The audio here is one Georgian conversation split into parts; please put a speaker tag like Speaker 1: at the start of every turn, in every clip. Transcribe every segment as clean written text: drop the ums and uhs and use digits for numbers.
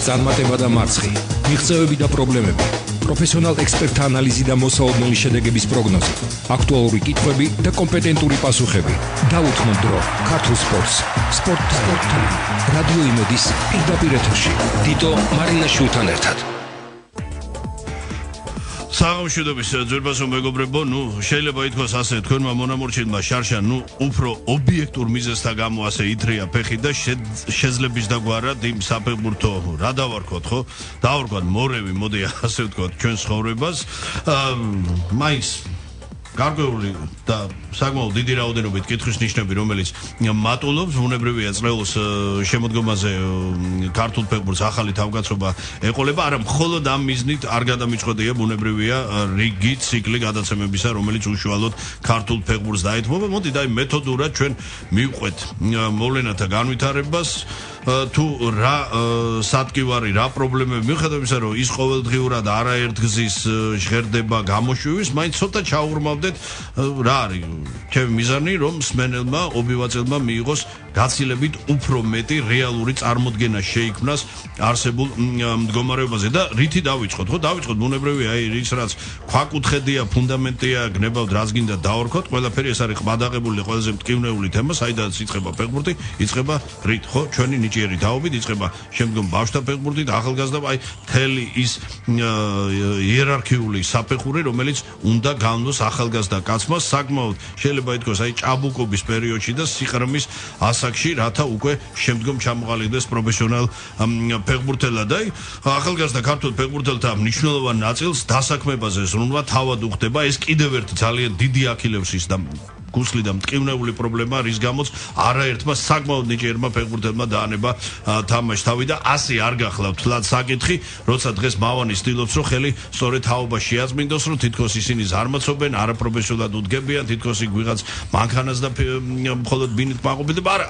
Speaker 1: წარმატება და მარცხი, მიღწევები და პრობლემები, პროფესიონალ ექსპერტთა ანალიზი და მოსაოდნელი შედეგების პროგნოზი, აქტუალური კითხვები და კომპეტენტური პასუხები. დაუთმო დრო ქართულ სპორტს. სპორტ-ტაიმ. რადიო იმედის პირდაპირ ეთერში. დიტო მარინაშვილთან ერთად.
Speaker 2: საღამოშვიდობის ძვირფასო მეგობრებო, შეიძლება ითქვას ასე, თქვენმა მონამორჩენმა შარშან, უფრო ობიექტურ მიზეზთა გამო ასე ითრია ფეხი და შეძლების დაგვარად იმ საფეხბურთო რა დავარქვათ, ხო? დავარქვათ მორევი, მოდი ასე ვთქვათ, ჩვენ ცხოვრებას. მაინც გარკვეული და საკმაოდ დიდი რაოდენობით კითხვის ნიშნები, რომელიც მატულობს, ბუნებრივია წრეულს შემოდგომაზე ქართულ ფეხბურთს ახალი თავგაცობა ეყოლება, არა მხოლოდ ამ მიზნით არ გადამიწყვეტია ბუნებრივია რიგი ციკლი გადაცემებისა, რომელიც უშუალოდ ქართულ ფეხბურთს დაეთმობა. მოდი და მეთოდურად ჩვენ მივყვეთ მოვლენათა განვითარებას. თუ რა სადგივარი, რა პრობლემები მიუხედავად იმისა, რომ ის ყოველდღიურად არაერთგზის ჟღერდება გამოშვივის, მაინც ცოტა ჩაუღრმავდეთ რა არის ჩემი მიზანი, რომ მსმენელმა, ობივაწელმა მიიღოს გაცილებით უფრო მეტი რეალური წარმოდგენა შეიქმნას არსებულ მდგომარეობაზე და რითი დავიწყოთ, ხო? დავიწყოთ ბუნებრივია ის რაც ქვაკუთხედია, ფუნდამენტია, გნებავთ რაც გინდა დავარქვათ, ყველაფერი ეს არის ყბადაღებული, ყველაზე მტკივნეული თემა, საიდანაც იწყება ფეხბურთი, იწყება რით, ხო? ჩვენი ნიჭიერი თაობით იწყება შემდგომ ბავშვთა ფეხბურთით, ახალგაზრდა, აი მთელი ის იერარქიული საფეხური, რომელიც უნდა განვლოს ახალგაზრდა კაცმა, საკმაოდ შეიძლება ითქვას, აი ჭაბუკობის პერიოდში და სიყრმის ასაკში, რათა უკვე შემდგომ ჩამოყალიბდეს პროფესიონალ ფეხბურთელად. აი ახალგაზრდა ქართულ ფეხბურთელთა მნიშვნელოვან ნაწილს დასაქმებაზე ზრუნვა თავად უხდება. ეს კიდევ ერთი ძალიან დიდი აქილევსის და გუსლი და მტკივნეული პრობლემა, რის გამოც არაერთმა საკმაოდ ნიჭიერმა ფეხბურთელმა დაანება თამაში თავი და ასე არ გახლავთ თლად საკითხი, როცა დღეს მავანი ცდილობს, რომ ხელი სწორედ თაობას შეაწმინდოს, რომ თითქოს ისინი ზარმაცობენ, არაპროფესიონალად უდგებიან, თითქოს იქ ვიღაც მანქანას და მხოლოდ ბინით მაყობილდება. არა,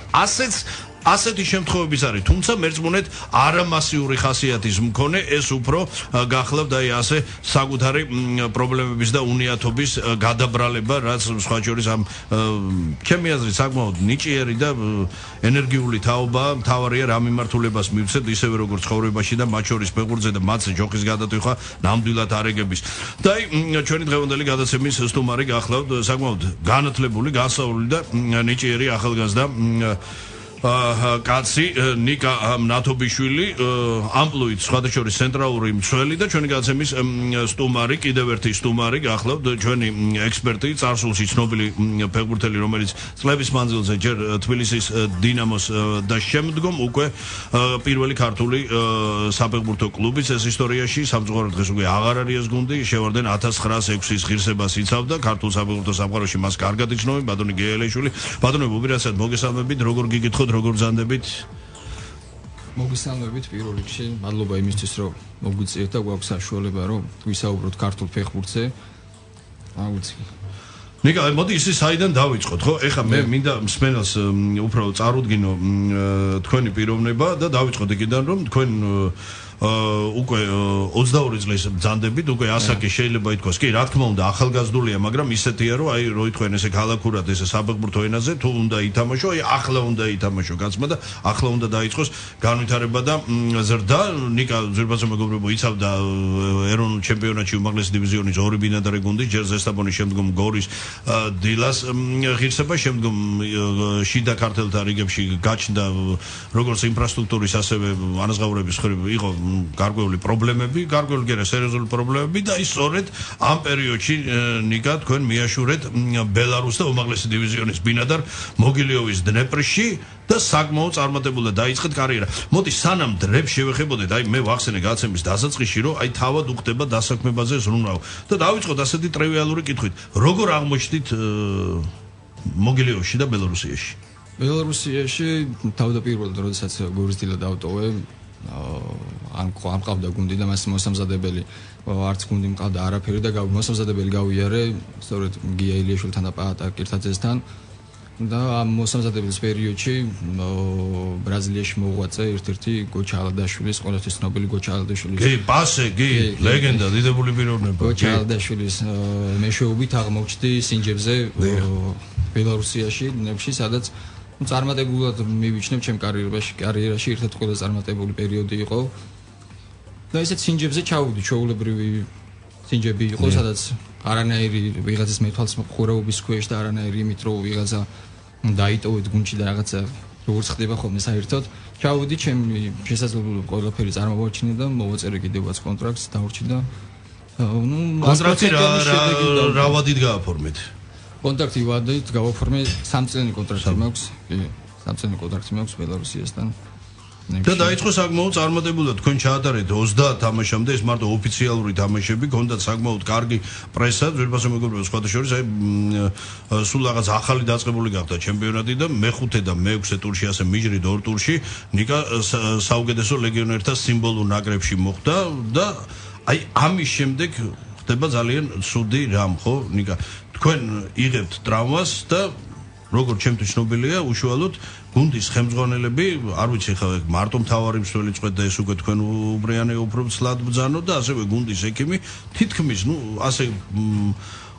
Speaker 2: ასეთი შემთხვევების არის, თუმცა მერწმუნეთ არამასიური ხასიათის მქონე ეს უფრო გახლავთ აი ასე საკუთარი პრობლემების და უნიათობის გადაბრალება, რაც სხვა შორის ამ ჩემი აზრით საკმაოდ ნიჭიერი და ენერგიული თაობა, მთავარია რა მიმართულებას მივცეთ, ისევე როგორც ცხოვრებაში და მათ შორის ფეხბურთზე და მათზე ჯოხის გადატვირთვა ნამდვილად არეგების. და აი ჩვენი დღევანდელი გადაცემის სტუმარი გახლავთ საკმაოდ განათლებული, განსწავლული და ნიჭიერი ახალგაზრდა კაცი ნიკა ნათობიშვილი, ამპლუით სხვადასხვა ცენტრალური მცველი და ჩვენი გადაცემის სტუმარი, კიდევ ერთი სტუმარი გახლავთ ჩვენი ექსპერტი, წარსულში ცნობილი ფეხბურთელი, რომელიც წლების მანძილზე ჯერ თბილისის დინამოს და შემდგომ უკვე პირველი ქართული საფეხბურთო კლუბის ეს ისტორიაში სამწუხაროდ დღეს უკვე აღარ არის ეს გუნდი, შევარდენ 1906-ის ღირსებას იცავდა ქართულ საფეხბურთო სამყაროში, მას კარგად იცნობენ ბატონი გეელეშვილი. ბატონო, უპირატესად მოგესალმებით, როგორ გიგითხოთ, როგორ ბრძანდებით?
Speaker 3: მოგესალმებით პირველ რიგში, მადლობა იმისთვის, რომ მოგვიწიეთ და გვაქვს საშუალება, რომ ვისაუბროთ ქართულ ფეხბურთზე. აუცი.
Speaker 2: ნიკა, მოდი ისე საიდან დავიწყოთ, ხო? ეხლა მე მინდა მსმენელს უფრო წარუდგინო თქვენი პიროვნება და დავიწყოთ იქიდან, რომ თქვენ უკვე 22 წლის ბრძანდებით, უკვე ასაკი შეიძლება ითქვას, კი, რა თქმა უნდა, ახალგაზრდულია, მაგრამ ისეთია, რომ აი რო ითქვენ ესე ქალაქურად ესე საფეხბურთო ენაზე, თუ უნდა ითამაშო, აი ახლა უნდა ითამაშო კაცმა და ახლა უნდა დაიწყოს განვითარება და ზრდა. ნიკა, ძვირფასო მეგობრებო, იცავდა ეროვნულ ჩემპიონატში უმაღლესი დივიზიონის ორი ბინადარი გუნდი, ჯერ ზესტაფონის, შემდგომ გორის დილას ღირსება, შემდგომ შიდა ქართელთა რიგებში გაჩნდა როგორც ინფრასტრუქტურის, ასევე ანაზღაურების მხრივ იყო გარკვეული პრობლემები, გარკვეული გერა სერიოზული პრობლემები და ის სწორედ ამ პერიოდში ნიკა თქვენ მიაშურეთ ბელარუს და უმაღლესი დივიზიონის ბინადარ მოგილიოვის დნეპრში და საკმაოდ წარმატებულად დაიწყეთ კარიერა. მოდი სანამ დრებს შევეხებოდეთ, აი მე ვახსენე გადაცემის დასაწყისში, რომ აი თავად უხდება დასაქმებაზე ზრუნვა და დავიწყოთ ასეთი ტრივიალური კითხვით. როგორ აღმოჩნდით მოგილიოვში და ბელარუსიაში?
Speaker 3: ბელარუსიაში თავდაპირველად, როდესაც გორის დილა დავტოვე, ან ყავდა გუნდი და მას მოსამზადებელი არც გუნდი მყავდა არაფერი და მოსამზადებელი გავიარე სწორედ გია ილიაშვილთან და პაატა კირთაძესთან და ამ მოსამზადებლის პერიოდში ბრაზილიაში მოღვაწე ერთ-ერთი გოჩა ალადაშვილის, ყველასთვის ცნობილი გოჩა ალადაშვილის.
Speaker 2: კი, პასე, კი, ლეგენდა, დიდებული პიროვნება.
Speaker 3: გოჩა ალადაშვილის მეშვეობით აღმოჩნდი სინჯებზე ბელარუსიაში, ნებში, სადაც წარმატებულად მივიჩნევ ჩემ კარიერაში ერთ-ერთი ყველაზე წარმატებული პერიოდი იყო. და ესეც სინჯებზე ჩავუდი, ჩვეულებრივი სინჯები იყო, სადაც არანაირი ვიღაცის მეთვალს ხურავობის ქვეშ და არანაირი იმით რომ ვიღაცა დაიტოვეთ გუნდში და რაღაცა როგორც ხდება ხოლმე საერთოდ. ჩავუდი, ჩემი შესაძლებლობა ყველაფერი წარმოვაჩინე და მოვაწერე კიდევაც კონტრაქტს დავრჩი და
Speaker 2: კონტრაქტი რა ვადით გააფორმეთ?
Speaker 3: კონტრაქტი ვადით გავაფორმე 3 წლიანი კონტრაქტი მაქვს. კი, 3 წლიანი კონტრაქტი მაქვს ბელარუსიასთან.
Speaker 2: და დაიწყო საკმაოდ წარმატებულად თქვენ ჩაატარეთ 30 თამაშამდე ეს მარტო ოფიციალური თამაშები გონდათ საკმაოდ კარგი პრესა ძვირფასო მეგობრებო სხვათა შორის აი სულ რაღაც ახალი დაწყებული გახდა ჩემპიონატი და მე-5 და მე-6 ტურში ასე მიჯრით ორ ტურში ნიკა საუკეთესო ლეგიონერთა სიმბოლურ ნაკრებში მოხვდა და აი ამის შემდეგ ხდება ძალიან ცუდი რამ ხო ნიკა თქვენ იღებთ ტრავმას და როგორც ჩემთვის ცნობილია უშუალოდ გუნდის ხელმძღვანელები არ ვიცი ხა მარტო მთავარი მსვლელი წვეთ და ეს უკვე თქვენ უბრიანე უფრო ცლად ბრძანოთ და ასევე გუნდის ექიმი თითქმის ასე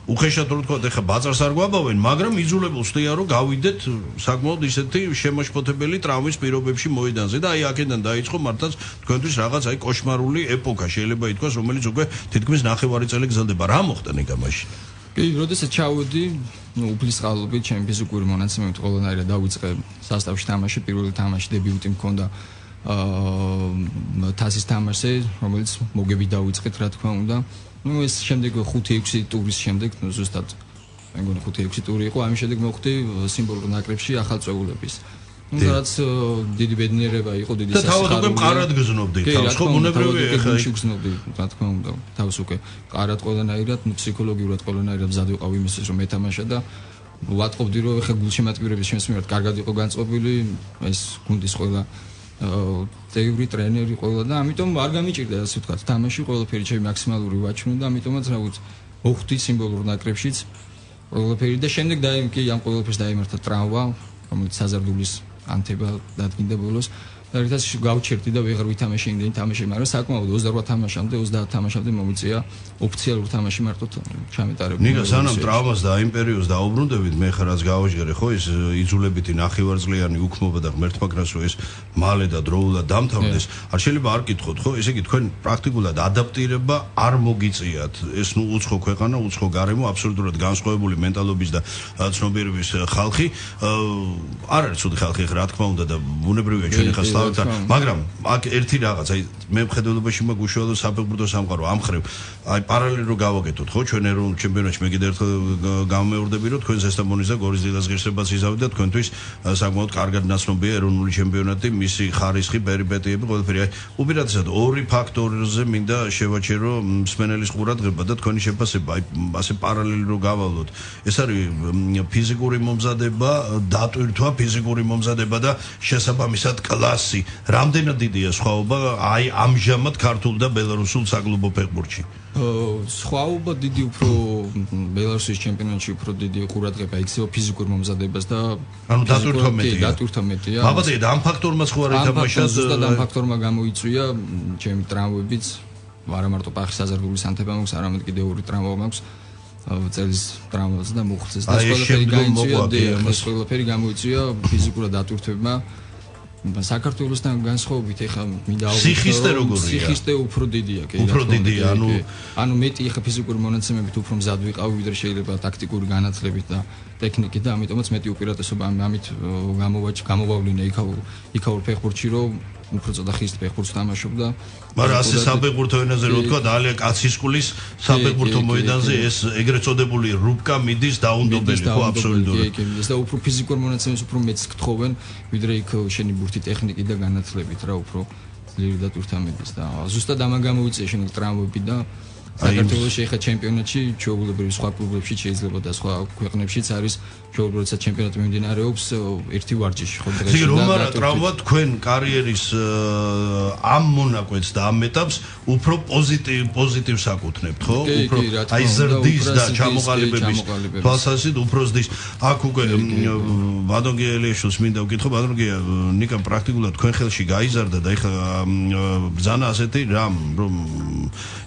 Speaker 2: უხეშად რო თქვა ეხა ბაწარს არ გვაბავენ მაგრამ იძულებულს ხდიან რომ გავიდეთ საკმაოდ ისეთი შემაშფოთებელი ტრავმის პირობებში მოედანზე და აი აქედან დაიწყო მართლაც თქვენთვის რაღაც აი კოშმარული ეპოქა შეიძლება ითქვას რომელიც უკვე თითქმის 9 წელი გრძელდება რა მოხდა ნიკა მაშინ
Speaker 3: კი, როდესაც ჩავედი, უფლის წყალობით, ჩემი ფიზიკური მონაცემებით ყველანაირად დავიწყე სასტავში თამაში, პირველი თამაში დებიუტი მქონდა თასის თამაშზე, რომელიც მოგები დავიწყეთ, რა თქმა უნდა. ეს შემდეგ 5-6 ტურის შემდეგ, ზუსტად მე მგონი 5-6 ტური იყო, ამის შემდეგ მოხვდი სიმბოლურ ნაკრებში ახალ წვეულების. რაც დიდი ბედნიერება იყო, დიდი
Speaker 2: სასიხარულო. და თავად უკვე მყარად გზნობდი თავს, ხო, ბუნებრივია
Speaker 3: ეხლა გზნობდი, რა თქმა უნდა, თავს უკვე მყარად ყველანაირად, ფსიქოლოგიურად ყველანაირად მზად ვიყავ იმისთვის, რომ მეთამაშა და ვატყობდი, რომ ეხლა გულშემატკივრების ჩვენს მიმართ კარგად იყო განწყობილი, ეს გუნდის ყველა წევრი, ტრენერი ყველა და ამიტომ არ გამიჭირდა ასე ვთქვათ, თამაში ყველაფერი ჩემი მაქსიმალური ვაჩვენე და ამიტომაც რაღაც მოხვდი სიმბოლურ ნაკრებშიც ყველაფერი და შემდეგ კი ამ ყველაფერს დაემართა ტრავმა, რომელიც საზარდულის ანთება დადგინდა ბოლოს და ერთად გავჩერდი და ვეღარ ვითამაშე იმდენი თამაში, მაგრამ საკმაოდ 28 თამაშამდე, 30 თამაშამდე მომიწია ოფიციალური თამაში მარტო ჩამეტარებული.
Speaker 2: ნიკა სანამ ტრავმას და იმ პერიოდს დაუბრუნდებით, მე ხარ რაც გავაჟღერე, ხო, ის იძულებითი ნახევარწლიანი უქმობა და ღმერთმაგრას რომ ეს მალე და დროულად დამთავრდეს, არ შეიძლება არ გითხოთ, ხო? ესე იგი თქვენ პრაქტიკულად ადაპტირება არ მოგიწიათ. ეს უცხო ქვეყანა, უცხო გარემო, აბსოლუტურად განსხვავებული მენტალობის და ცნობიერების ხალხი, არ არის ცუდი ხალხი, რა თქმა უნდა და ბუნებრივია ჩვენ ხა მაგრამ აქ ერთი რაღაც აი მე მხედველობაში მაგ უშუალო საფეხბურთო სამყარო ამხრევ აი პარალელი რო გავაკეთოთ ხო ჩვენ ეროვნულ ჩემპიონატში მე კიდევ ერთხელ გამეორდები რომ თქვენ ზესტამონის და გორის დილას ღირსებას იზავით და თქვენთვის საკმაოდ კარგად ნაცნობია ეროვნული ჩემპიონატი მისი ხარისხი პერიპეტიები ყველაფერი აი უპირატესად ორი ფაქტორზე მინდა შევაჩერო მსმენელის ყურადღება და თქვენი შეფასება აი ასე პარალელი რო გავალოთ ეს არის ფიზიკური მომზადება დატვირთვა ფიზიკური მომზადება და შესაბამისად კლასი რამდენად დიდია სხვაობა აი ამჟამად ქართულ და ბელარუსულ საკლუბო ფეხბურთში?
Speaker 3: სხვაობა დიდი უფრო ბელარუსის ჩემპიონატში უფრო დიდი ყურადღება იქცევა ფიზიკურ მომზადებას და
Speaker 2: ანუ დატვირთვა მეტია.
Speaker 3: დატვირთვა მეტია.
Speaker 2: ბაბადე და ამ ფაქტორმა სხვა რა ითამაშა?
Speaker 3: ზუსტად ამ ფაქტორმა გამოიწვია ჩემი ტრავმებიც. არა მარტო პახის საზარდულის ანთება მაქვს, არამედ კიდევ ორი ტრავმა მაქვს. წელის ტრავმაზე და მუხლზე და ყველაფერი გამოიწვია, ეს ყველაფერი გამოიწვია ფიზიკურად დატვირთვებმა. საქართველოსთან განსხვავებით ეხა მინდა
Speaker 2: სიხისტე როგორია?
Speaker 3: სიხისტე უფრო დიდია, კი.
Speaker 2: უფრო დიდია,
Speaker 3: ანუ მეტი ეხა ფიზიკური მონაცემებით უფრო მზად ვიყავ, ვიდრე შეიძლება ტაქტიკური განათლებით და ტექნიკით და ამიტომაც მეტი უპირატესობა ამით გამოვავლინე იქაურ ფეხბურთში, რომ უფრო ცოტა ხისტ ფეხბურთს თამაშობდა.
Speaker 2: მაგრამ ასე საფეხბურთო ენაზე რო თქვა, დალია კაცისყulis საფეხბურთო მოედანზე ეს ეგრეთ წოდებული რუბკა მიდის დაუნდობელი, ხო, აბსოლუტურად.
Speaker 3: კი, ეს და უფრო ფიზიკურ მონაცემებს უფრო მეც გთხოვენ, ვიდრე იქ შენი ბურთი ტექნიკით და განათლებით რა უფრო ძლიერი დატვირთვა მიდის და ზუსტად ამან გამოიწვია შენი ტრავმები და საქართველოში ეხა ჩემპიონატში ჩვეულებრივ სხვა კლუბებში შეიძლება და სხვა ქვეყნებშიც არის ჩვეულებრივ ჩემპიონატი მიმდინარეობს ერთი ვარჯიში ხო დღეში
Speaker 2: და რომ არა ტრავმა თქვენ კარიერის ამ მონაკვეთს და ამ ეტაპს უფრო პოზიტივს აკუთვნებთ ხო უფრო აი ზრდის და ჩამოყალიბების თვალსაზრისით უფრო ზრდის აქ უკვე ბადონგი ელიაშვილს მინდა ვკითხო ბადონგი ნიკა პრაქტიკულად თქვენ ხელში გაიზარდა და ეხა ბრძანა ასეთი რამ რომ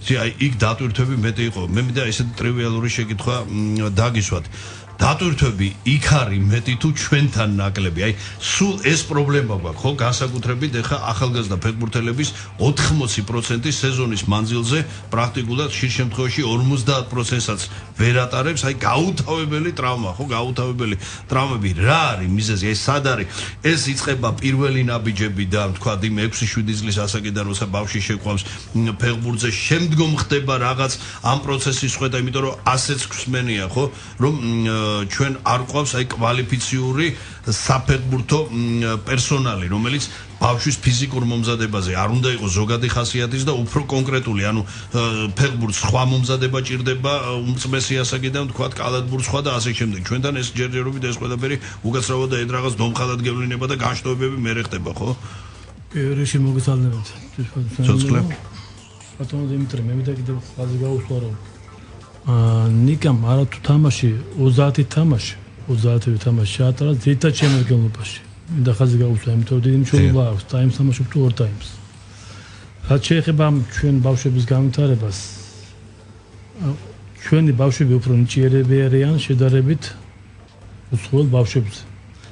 Speaker 2: აი იქ დატვირთვები მეტი იყო მე მინდა ესეთი ტრივიალური შეკითხვა დაგისვათ დატვირთვები იქ არის მეტი თუ ჩვენთან ნაკლები. აი, სულ ეს პრობლემა გვაქვს, ხო, განსაკუთრებით ეხა ახალგაზრდა ფეხბურთელების 80% სეზონის მანძილზე პრაქტიკულად ხშირ შემთხვევაში 50%-საც ვერ ატარებს, აი გაუთავებელი ტრავმა, ხო, გაუთავებელი ტრავმები რა არის მიზეზი, აი სად არის? ეს იწყება პირველი ნაბიჯები და თქვა იმ 6-7 წლის ასაკიდან, როცა ბავშვი შეყვავს ფეხბურთზე, შემდგომ ხდება რაღაც ამ პროცესის ხვედა, იმიტომ რომ ასეც გვსმენია, ხო, რომ ჩვენ არ ყავს აი კვალიფიციური საფეხბურთო პერსონალი, რომელიც ბავშვის ფიზიკურ მომზადებაზე არ უნდა იყოს ზოგადი ხასიათის და უფრო კონკრეტული, ანუ ფეხბურთს სხვა მომზადება ჭირდება უმწმესი ასაკიდან, თქვათ კალათბურთს სხვა და ასე შემდეგ. ჩვენთან ეს ჯერჯერობით ეს ყველაფერი უკაცრავად და ერთ რაღაც დომხალად გევლინება და განშტოებები მერე ხდება, ხო?
Speaker 4: პირველში მოგესალმებით.
Speaker 2: ცოცხლე.
Speaker 4: ბატონო დიმიტრი, მე მითხრა კიდევ ხაზი გაუსვა რომ ნიკამ არათუ თამაში 30 თამაში 30 თამაში შეატარა ზედა შემადგენლობაში. და ხაზი გაუსვა, იმიტომ რომ დიდი მნიშვნელობა აქვს ტაიმს თამაშობ თუ ორ ტაიმს. რაც შეეხება ჩვენ ბავშვების განვითარებას, ჩვენი ბავშვები უფრო ნიჭიერები არიან შედარებით უცხოელ ბავშვებზე.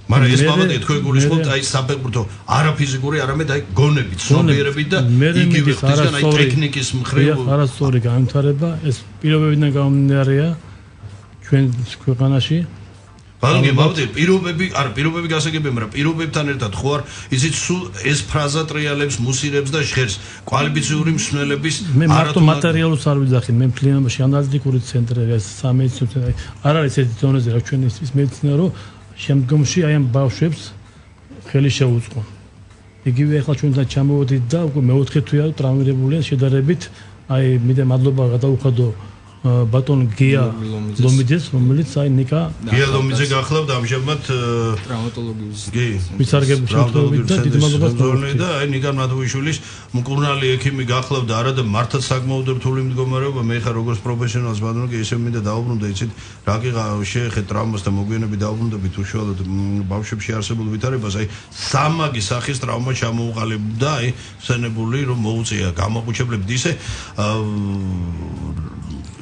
Speaker 2: მაგრამ ეს მამადია თქვენ გულისხმობთ აი საფეხბურთო არაფიზიკური, არამედ აი გონებით, ცნობიერებით და იგივე ხდისგან აი ტექნიკის მხრივ
Speaker 4: არასწორი განვითარება, ეს პირობებიდან გამომდინარეა ჩვენ ქვეყანაში.
Speaker 2: ბალონი მოვდი პირობები გასაგებია, მაგრამ პირობებთან ერთად ხო არ იცით სულ ეს ფრაზა ტრიალებს, მუსირებს და ჟღერს კვალიფიციური მსმენელების
Speaker 4: მე მარტო მატერიალურს არ ვიძახი, მე მთლიანობაში ანალიტიკური ცენტრი, ეს სამედიცინო ცენტრი არ არის ეს ზონაზე რა ჩვენ ის მედიცინა რომ შემდგომში აი ამ ბავშვებს ხელი შეუწყო. იგივე ახლა ჩვენთან ჩამოვედით და უკვე მეოთხე თვეა ტრავმირებულია შედარებით აი მიდე მადლობა გადაუხადო ბატონ გია ლომიძეს, რომელიც აი ნიკა
Speaker 2: გია ლომიძე გახლავთ ამჟამად
Speaker 3: ტრავმატოლოგიის
Speaker 4: მისარგებლობის შემთხვევით და დიდი მადლობა
Speaker 2: და აი ნიკა მადვიშვილის მკურნალი ექიმი გახლავთ არა და მართლა საკმაოდ რთული მდგომარეობა. მე ხარ როგორც პროფესიონალს ბატონო კი ესე მინდა დაუბრუნდე, იცით რა კი შეეხეთ ტრავმას და მოგვიანებით დაუბრუნდებით უშუალოდ ბავშვებში არსებულ ვითარებას. აი სამმაგი სახის ტრავმა ჩამოუყალიბდა აი სენებული რომ მოუწია გამოყუჩებლებით ისე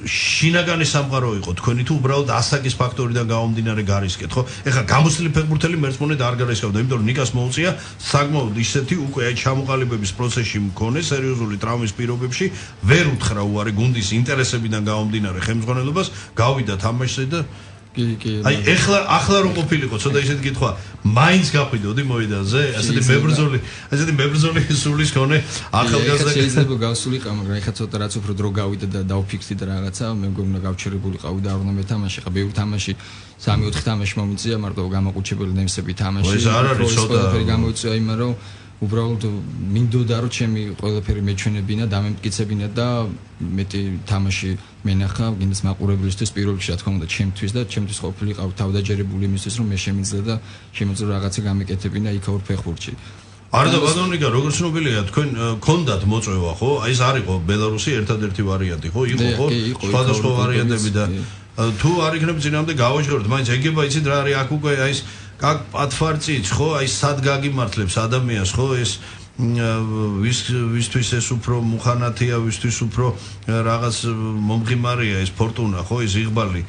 Speaker 2: შინაგანი სამყარო იყო თქვენი თუ უბრალოდ ასაკის ფაქტორიდან გამომდინარე გარისკეთ, ხო? ეხლა გამოცდილი ფეხბურთელი მერწმუნედ არ გარისკავდა, იმიტომ რომ ნიკას მოუწია საკმაოდ ისეთი უკვე აი ჩამოყალიბების პროცესში მქონე სერიოზული ტრავმის პირობებში, ვერ უთხრა უარი გუნდის ინტერესებიდან გამომდინარე ხელმძღვანელობას, გავიდა თამაშზე და აი ახლა რომ ყოფილიყო ცოტა ისეთი კითხვა, მაინც გაყვიდოდი მოედანზე, ასეთი მებრძოლი სულის მქონე ახალგაზრდა
Speaker 3: შეიძლება გავსულიყო, მაგრამ ეხლა ცოტა რაც უფრო დრო გავიდა და დავფიქსდი და რაღაცა, მე მგონია გავჩერებულიყავი და არ უნდა მეთამაში, ხა ბევრი თამაში 3-4 თამაში მომიწია, მარტო გამოყუჩებელი ნემსები თამაში.
Speaker 2: ეს არ არის ცოტა
Speaker 3: გამოიწია იმან რომ უბრალოდ მინდოდა რომ ჩემი ყველაფერი მეჩვენებინა, დამემტკიცებინა და მეტი თამაში მენახა გინდას მაყურებლისთვის პირველ რიგში რა თქმა უნდა ჩემთვის და ჩემთვის ყოფილიყავ თავდაჯერებული იმისთვის რომ მე შემიძლია და შემიძლია რაღაცა გამეკეთებინა იქაურ ფეხბურთში.
Speaker 2: არა და ბატონიკა როგორც ცნობილია თქვენ გქონდათ მოწვევა, ხო? აი ეს არისო ბელარუსი ერთადერთი ვარიანტი, ხო? იყო ხო? სხვადასხვა ვარიანტები და თუ არ იქნებ წინამდე გავაჟღეროთ, მაინც ეგება იცით რა არის აქ უკვე აი ეს კაკ პათვარწიც, ხო? აი სად გაგიმართლებს ადამიანს, ხო? ეს ვისთვის ეს უფრო მუხანათია, ვისთვის უფრო რაღაც მომღიმარია ეს ფორტუნა, ხო? ეს იღბალი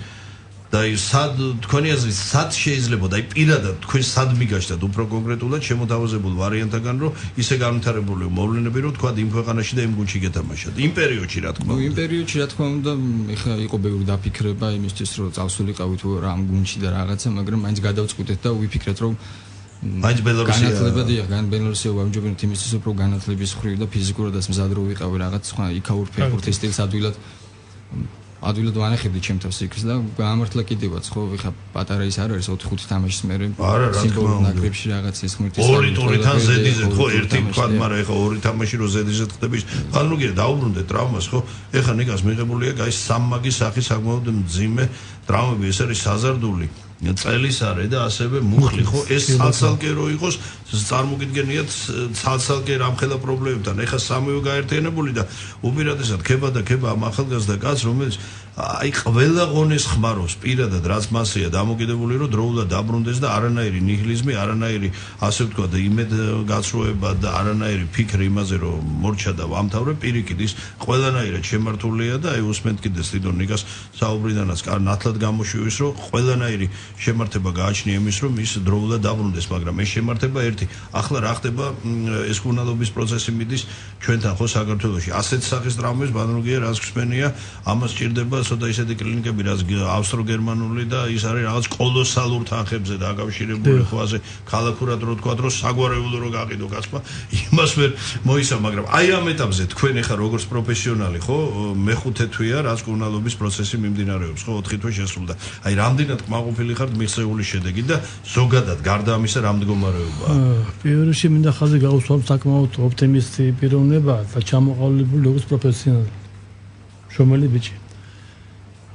Speaker 2: და სად თქვენი აზრით სად შეიძლება და აი პირადად თქვენ სად მიგაჩნდათ უფრო კონკრეტულად შემოთავაზებულ ვარიანტაგან რომ ისე განვითარებული მოვლენები რომ თქვა იმ ქვეყანაში და იმ გუნდში გეთამაშათ იმ პერიოდში რა თქმა უნდა.
Speaker 3: იმ პერიოდში რა თქმა უნდა ეხლა იყო ბევრი დაფიქრება იმისთვის რომ წავსულიყავით რა ამ გუნდში და რაღაცა, მაგრამ მაინც გადავწყვიტეთ და ვიფიქრეთ რომ
Speaker 2: მაინც ბელარუსია
Speaker 3: განათლებადია, ბელარუსია ვამჯობინოთ იმისთვის უფრო განათლების ხრივ და ფიზიკურადაც მზად რო ვიყავი რაღაც სხვა იქაურ ფეხბურთის სტილს ადვილად ვანახებდი ჩემ თავს იქს და გამართლა კიდევაც ხო ვიხა პატარა ის არ არის 4-5 თამაშის მერე სიმბოლურ ნაკრებში რაღაც ის ღმერთის
Speaker 2: ორი ტურიდან ზედიზეთ ხო ერთი თქვა, მაგრამ ეხა ორი თამაში რო ზედიზეთ ხდები ბალონი დაუბრუნდე ტრავმას ხო ეხა ნიკას მიღებულია აი სამმაგი სახი საკმაოდ მძიმე ტრავმები, ეს არის საზარდული წელისარე და ასევე მუხლი ხო ეს სალსალკე რო იყოს წარმოგიდგენიათ ცალ-ცალკე რამხელა პრობლემებთან. ეხლა სამივე გაერთიანებული და უპირატესად ქება ამ ახალგაზრდა კაცს, რომელიც აი ყველა ღონეს ხმარობს პირადად, რაც მასეა დამოკიდებული, რომ დროულად დაბრუნდეს და არანაირი ნიჰილიზმი, არანაირი ასე ვთქვათ, იმედგაცრუება და არანაირი ფიქრი იმაზე, რომ მორჩა და ვამთავრე, პირიქით ის ყველანაირად შემართულია და აი უსმენთ კიდეს თვითონ ნიკას საუბრიდანაც ნათლად გამოშვივის, რომ ყველანაირი შემართება გააჩნია იმის, რომ ის დროულად დაბრუნდეს, მაგრამ ეს შემართება ერთი. ახლა რა ხდება ეს კურნალობის პროცესი მიდის ჩვენთან ხო საქართველოში. ასეთ სახის ტრავმებს ბანროგია რაც გვსმენია, ამას ჭირდება ცოტა ისეთი კლინიკები, რაც ავსტრო-გერმანული და ის არის რაღაც კოლოსალურ თანხებზე დაკავშირებული, ხო ასე ქალაქურად რო თქვა, რომ საგვარეულო რო გაყიდო კაცმა, იმას ვერ მოისა, მაგრამ აი ამ ეტაპზე თქვენ ახლა როგორც პროფესიონალი, ხო, მეხუთე თვეა, რაც კურნალობის პროცესი მიმდინარეობს, ხო, 4 თვე შესრულდა. აი რამდენად კმაყოფილი ხართ მიღწეული შედეგით და ზოგადად გარდა ამისა რა მდგომარეობაა?
Speaker 4: პირველ რიგში მინდა ხაზი გაუსვამ საკმაოდ ოპტიმისტი პიროვნება და ჩამოყალიბებული როგორც პროფესიონალი. შრომელი ბიჭი.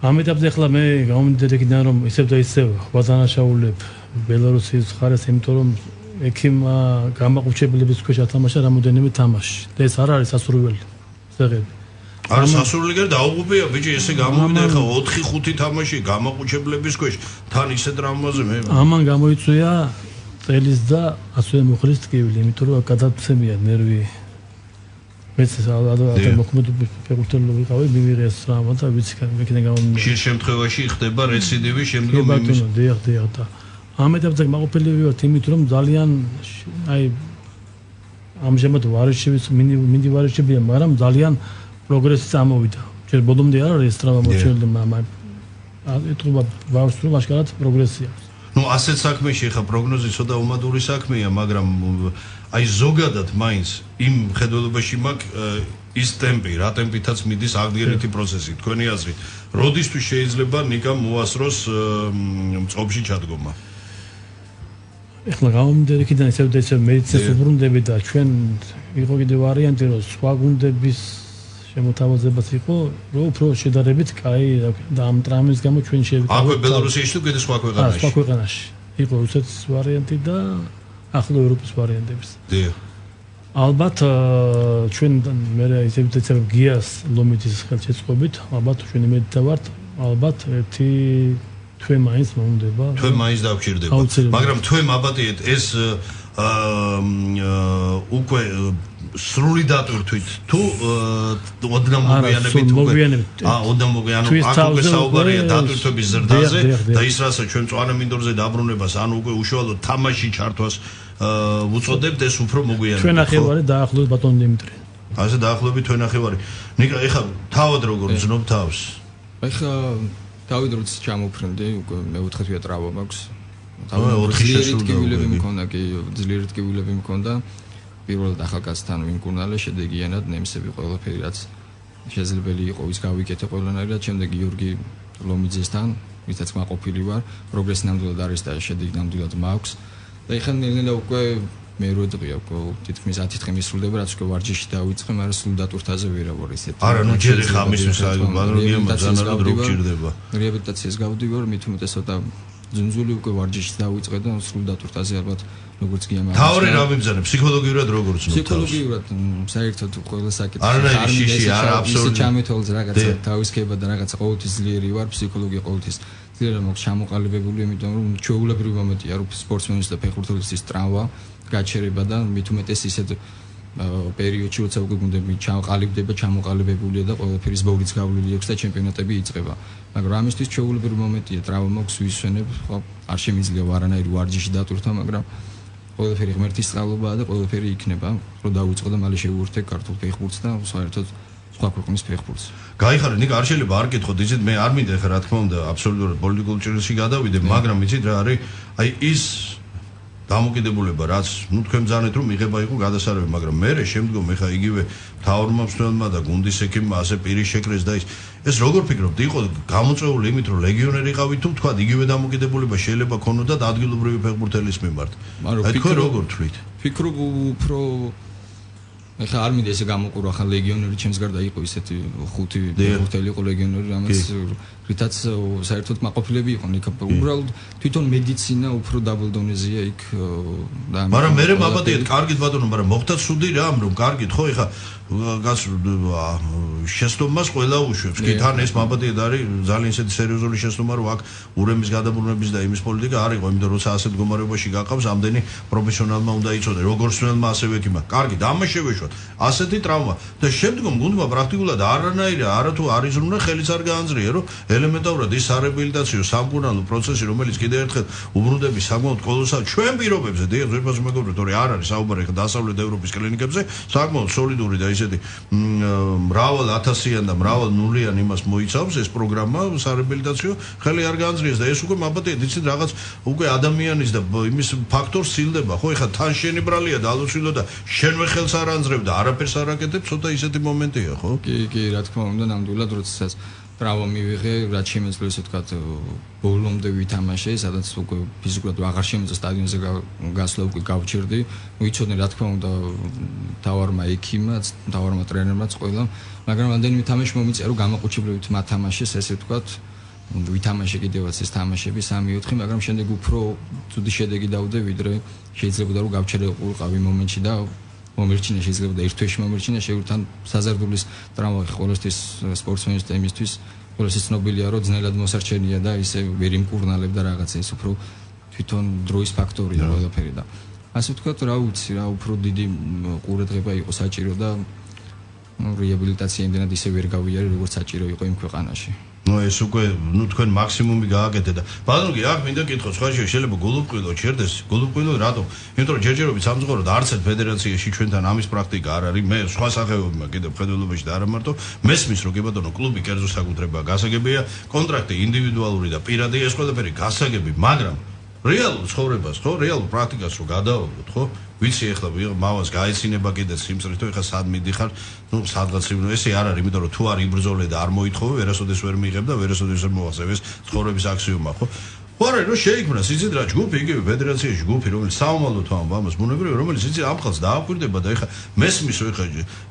Speaker 4: ამ ეტაპზე ახლა მე გამომდინარე იქიდან რომ ისევ და ისევ ვადანაშაულებ ბელარუსის მხარეს, იმიტომ რომ ექიმმა გამაყუჩებლების ქვეშ ათამაშა რამოდენიმე თამაში და ეს არ არის სასურველი ზეგები.
Speaker 2: არა სასურველი გერ დაუღუპია ბიჭი, ესე გამოვიდა ახლა 4-5 თამაში გამაყუჩებლების ქვეშ თან ისე ტრავმაზე მე.
Speaker 4: ამან გამოიწვია წელის და ასევე მუხლის ტკივილი, იმიტომ რომ გადაცემია ნერვი. მეც ადრე მოქმედების ფეხბურთელი ვიყავი, მივიღე ეს რამა და ვიცი მეკიდან გამომდინარე.
Speaker 2: ხშირ შემთხვევაში ხდება რეციდივი, შემდგომ იმის.
Speaker 4: დიახ. ამ ეტაპზე მაყოფილი ვიყავ იმით, რომ ძალიან აი ამჟამად ვარიშევის მინდი ვარიშებია, მაგრამ ძალიან პროგრესი წამოვიდა. ჯერ ბოლომდე არ არის ეს ტრავმა მოჩვენილი, მაგრამ ეტყობა ვარს რომ აშკარად პროგრესი აქვს.
Speaker 2: ნუ ასეთ საქმეში ხა პროგნოზი ცოტა უმადური საქმეა, მაგრამ აი ზოგადად მაინც იმ ხედველობაში მაქვს ის ტემპი, რა ტემპითაც მიდის აღდგენითი პროცესი. თქვენი აზრით, როდისთვის შეიძლება ნიკამ მოასწროს მწყობში ჩადგომა?
Speaker 4: ეხლა გამომდინარე იქიდან ისევ და ისევ მედიცინას უბრუნდები და ჩვენ იყო კიდე ვარიანტი, რომ სხვა გუნდების შემოთავაზებაც იყო, რომ უფრო შედარებით კაი და ამ ტრამვის გამო ჩვენ შევიკავოთ.
Speaker 2: აქვე ბელარუსიაში თუ კიდე სხვა ქვეყანაში?
Speaker 4: სხვა ქვეყანაში. იყო რუსეთის ვარიანტი და ახლა ევროპის ვარიანტების.
Speaker 2: დიახ.
Speaker 4: ალბათ ჩვენ მე ისევ და ისევ გიას ლომიძის ხელშეწყობით, ალბათ ჩვენ იმედთა ვართ, ალბათ ერთი თვე მაინც მომდება.
Speaker 2: თვე მაინც დავჭირდება. მაგრამ თვე მაბატიეთ ეს უკვე სრული დატვირთვით თუ ოდნავ მოგვიანებით ოდნავ მოგვიანებით აქ უკვე საუბარია დატვირთვების ზრდაზე და ის რასაც ჩვენ მწვანე მინდორზე დაბრუნებას ანუ უკვე უშუალოდ თამაში ჩართვას უწოდებთ ეს უფრო მოგვიანებით.
Speaker 4: ჩვენ ნახევარი დაახლოებით ბატონ დიმიტრი.
Speaker 2: ასე დაახლოებით თქვენ ნახევარი. ნიკა ეხლა თავად როგორ ვზნობ თავს?
Speaker 3: ეხლა თავად როცა ჩამოფრინდი უკვე მეოთხე თვეა ტრავმა მაქვს.
Speaker 2: თავად 4
Speaker 3: შეშრულებული მქონდა კი ძლიერი ტკივილები მქონდა. პირველად ახალგაზრდთან ვიმკურნალე, შედეგიანად ნემსები ყველაფერი რაც შესაძლებელი იყო ის გავიკეთე ყველანაირად. შემდეგ გიორგი ლომიძესთან, ვისაც მაყოფილი ვარ, პროგრესი ნამდვილად არის და შედეგი ნამდვილად მაქვს. და ეხლა ნელ-ნელა უკვე მე რო დღეა უკვე თითქმის 10 დღე მისრულდება, რაც უკვე ვარჯიში დავიწყე, მაგრამ სულ დატვირთაზე ვერავ ვარ ისეთი.
Speaker 2: არა, ნუ ჯერ ხა ამის ბანროგია მოძანა რო გჭირდება.
Speaker 3: რეაბილიტაციას გავდივარ, მით უმეტესად ძუნძული უკვე ვარჯიში დავიწყე და სულ დატვირთაზე ალბათ როგორც კი ამას.
Speaker 2: თავი რა მიბძანე ფსიქოლოგიურად როგორც ნუ
Speaker 3: ფსიქოლოგიურად საერთოდ ყველა საკითხი
Speaker 2: არა აბსოლუტურად
Speaker 3: ჩამეთვალს რაღაცა თავისკება და რაღაცა ყოველთვის ძლიერი ვარ ფსიქოლოგია ყოველთვის ძლიერი მაქვს ჩამოყალიბებული, იმიტომ რომ ჩვეულებრივი მომენტია რომ სპორტსმენის და ფეხბურთელის ტრავმა გაჩერება და მით უმეტეს ისეთ პერიოდში როცა უკვე გუნდები ჩამოყალიბებულია და ყველაფერი ზბოვრიც გავლილი აქვს და ჩემპიონატები იწყება. მაგრამ ამისთვის ჩვეულებრივი მომენტია ტრავმა მაქვს ვისვენებ, ხო არ შემიძლია არანაირი ვარჯიში დატვირთვა, მაგრამ ყველაფერი ღმერთის სწავლობაა და ყველაფერი იქნება, რომ დავიწყო და მალე შევუერთე ქართულ ფეხბურთს და საერთოდ სხვა ქვეყნის ფეხბურთს.
Speaker 2: გაიხარე, ნიკა არ შეიძლება არ გითხოთ, იცით მე არ მინდა ხა რა თქმა უნდა აბსოლუტურად პოლიტიკურ ჭრილში გადავიდე, მაგრამ იცით რა არის, აი ის დამოკიდებულება რაც ნუ თქვენ ბძანეთ რომ იღება იყო გადასარევი, მაგრამ მე შემდგომ ეხა იგივე მთავრმა მსვლელმა და გუნდის ექიმმა ასე პირი შეკრეს და ეს როგორ ფიქრობთ, იყო გამოწვეული იმით რომ ლეგიონერი იყავით თუ თქვა იგივე დამოკიდებულება შეიძლება ქონოდათ ადგილობრივი ფეხბურთელის მიმართ? აი თქვენ როგორ თვლით?
Speaker 3: ფიქრობ უფრო ეხლა არ მინდა ესე გამოყურო ახლა ლეგიონერი ჩემს გარდა იყო ისეთი 5 ფეხბურთელი იყო ლეგიონერი რამაც რითაც საერთოდ მაყოფილები იყვნენ იქ უბრალოდ თვითონ მედიცინა უფრო დაბალ დონეზეა იქ და
Speaker 2: მაგრამ მე მაბადიეთ კარგით ბატონო მაგრამ მოხდა ცუდი რამ რომ კარგით ხო ეხლა შეცდომას ყველა უშვებს კი თან ეს მაბადიეთ არის ძალიან ისეთი სერიოზული შეცდომა რომ აქ ურემის გადაბრუნების და იმის პოლიტიკა არ იყო იმიტომ რომ ასეთ მდგომარეობაში გაყავს ამდენი პროფესიონალმა უნდა იცოდე როგორც სვენელმა ასევე ექიმმა კარგით ამას შევეშვათ ასეთი ტრავმა და შემდგომ გუნდმა პრაქტიკულად არანაირი არათუ არ იზრუნვა ხელიც არ გაანძრია რომ ელემენტარულად ის სარეაბილიტაციო სამკურნალო პროცესი რომელიც კიდევ ერთხელ უბრუნდების საკმაოდ კოლოსალ ჩვენ პირობებზე დიახ ზოგადად მეგობრებო თორე არ არის საუბარი ხა დასავლეთ ევროპის კლინიკებზე საკმაოდ სოლიდური და ისეთი მრავალ ათასიან და მრავალ ნულიან იმას მოიცავს ეს პროგრამა სარეაბილიტაციო ხელი არ გაანძრიეს და ეს უკვე მაბადიეთ იცით რაღაც უკვე ადამიანის და იმის ფაქტორს სილდება ხო ეხა თან შენი ბრალია და ალოცილო და შენვე ხელს არ ანძრევ და არაფერს არ აკეთებ ცოტა ისეთი მომენტია ხო
Speaker 3: კი რა თქმა უნდა ნამდვილად როდესაც ბრავა მივიღე რაც შემეძლო ესე ვთქვათ ბოლომდე ვითამაშე სადაც უკვე ფიზიკურად აღარ შემეძლო სტადიონზე გასვლა უკვე გავჩერდი ვიცოდნენ რა თქმა უნდა თავარმა ექიმაც თავარმა ტრენერმაც ყველა მაგრამ რამდენიმე თამაში მომიწია რომ გამაყუჩებლივით მათამაშეს ესე ვთქვათ ვითამაშე კიდევაც ეს თამაშები 3-4 მაგრამ შემდეგ უფრო ცუდი შედეგი დავდე ვიდრე შეიძლება რომ გავჩერებულიყავი მომენტში და მომერჩინა შეიძლება და ერთ თვეში მომერჩინა შეურთან საზარდულის ტრავმა ყოველთვის სპორტსმენის და იმისთვის ყოველთვის ცნობილია რომ ძნელად მოსარჩენია და ისე ვერ იმკურნალებდა რაღაცა ის უფრო თვითონ დროის ფაქტორია ყველაფერი და ასე ვთქვათ რა ვიცი რა უფრო დიდი ყურადღება იყო საჭირო და რეაბილიტაცია იმდენად ისე ვერ გავიარე როგორც საჭირო იყო იმ ქვეყანაში
Speaker 2: ეს უკვე თქვენ მაქსიმუმი გააკეთეთ და ბატონო კი აქ მინდა კითხო სხვა შეიძლება გოლუბყვილო ჩერდეს გოლუბყვილო რატომ იმიტომ რომ ჯერჯერობით სამწუხაროდ არც ერთ ფედერაციაში ჩვენთან ამის პრაქტიკა არ არის მე სხვა სახეობებმა კიდევ ხედველობაში და არა მარტო მესმის რომ კი ბატონო კლუბი კერძო საკუთრებაა გასაგებია კონტრაქტი ინდივიდუალური და პირადი ეს ყველაფერი გასაგები მაგრამ რეალურ ცხოვრებას ხო რეალურ პრაქტიკას რო გადავავლოთ ხო ვიცი ეხლა მავას გაეცინება კიდე სიმწრით ეხლა სად მიდიხარ ნუ სადღაც ესე არ არის იმიტომ რომ თუ არ იბრძოლე და არ მოითხოვე ვერასოდეს ვერ მიიღებ და ვერასოდეს ვერ მოახსენებ ეს ცხოვრების აქსიომა ხო ხواره რომ შეიქმნა იცით რა ჯგუფი იგივე ფედერაციაში ჯგუფი რომელიც საომალო თვამ ამას ბუნებრივია რომელიც იცით ამ ხალხს დააკვირდება და ეხლა მესმის ეხლა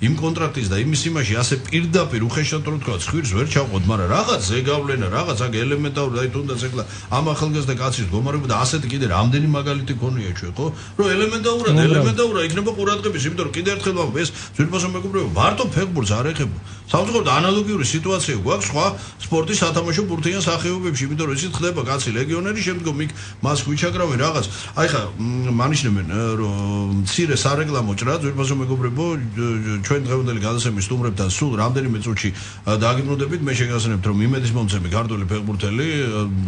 Speaker 2: იმ კონტრაქტის და იმის იმაში ასე პირდაპირ უხეშად რო თქვა ხვირს ვერ ჩავყოთ მაგრამ რაღაც ზეგავლენა რაღაც აქ ელემენტარული აი თუნდაც ეხლა ამ ახალგაზრდა კაცის მდგომარეობა და ასეთი კიდე რამდენი მაგალითი ქონია ჩვენ ხო რომ ელემენტარულად იქნება ყურადღების იმიტომ რომ კიდე ერთხელ ვამბობ ეს ძვირფასო მეგობრებო მარტო ფეხბურთს არ ეხება სამწუხაროდ ანალოგიური სიტუაცია გვაქვს სხვა სპორტის სათამაშო ბურთიან სახეობებში იმიტომ რომ ისიც ხდება კაცი ლეგიონერი შემდგომ იქ მას გვიჩაგრავენ რაღაც აი ხა მანიშნებენ რომ მცირე სარეკლამო ჭრა ძვირფასო მეგობრებო ჩვენ დღევანდელი გადაცემის სტუმრებთან სულ რამდენიმე წუთში დაგიბრუნდებით მე შეგახსენებთ რომ იმედის მომცემი ქართული ფეხბურთელი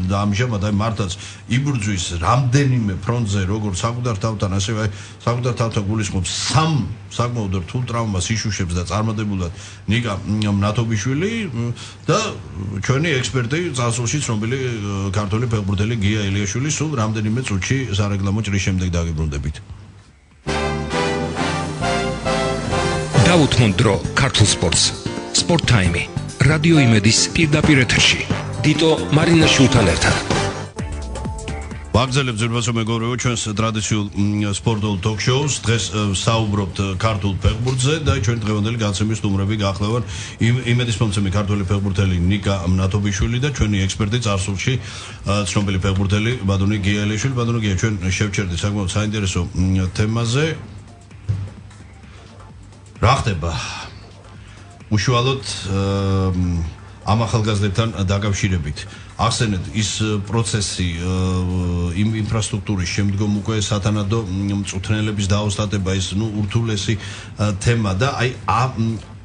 Speaker 2: და ამჟამად აი მართაც იბრძვის რამდენიმე ფრონტზე როგორც საკუთარ თავთან ასევე საკუთარ თავთან გულისხმობს სამ საკმაოდ რთულ ტრავმას იშუშებს და წარმატებულად ნიკა მნათობიშვილი და ჩვენი ექსპერტი წარსულში ცნობილი ქართული ფეხბურთელი გია ელიაშვილი სულ რამდენიმე წუთში სარეკლამო ჭრის შემდეგ დაგიბრუნდებით.
Speaker 1: დაუთმო დრო ქართულ სპორტს. სპორტ ტაიმი. რადიო იმედის პირდაპირ ეთერში. დიტო მარინაშვილთან ერთად.
Speaker 2: ვაგზელებ ძვირფასო მეგობრებო ჩვენს ტრადიციულ სპორტულ ток-შოუს დღეს საუბრობთ ქართულ ფეხბურთზე და ჩვენ დღევანდელი განცემის სტუმრები გახლავართ იმედის მომცემი ქართული ფეხბურთელი ნიკა მნათობიშვილი და ჩვენი ექსპერტი წარსულში ცნობილი ფეხბურთელი ბატონი გია ელიაშვილი ბატონი გია ჩვენ შევჩერდით საკმაოდ საინტერესო თემაზე რა ხდება უშუალოდ ამ ახალგაზრდებთან დაკავშირებით ახსენეთ ის პროცესი იმ ინფრასტრუქტურის შემდგომ უკვე სათანადო მწვრთნელების დაოსტატება ის ურთულესი თემა და აი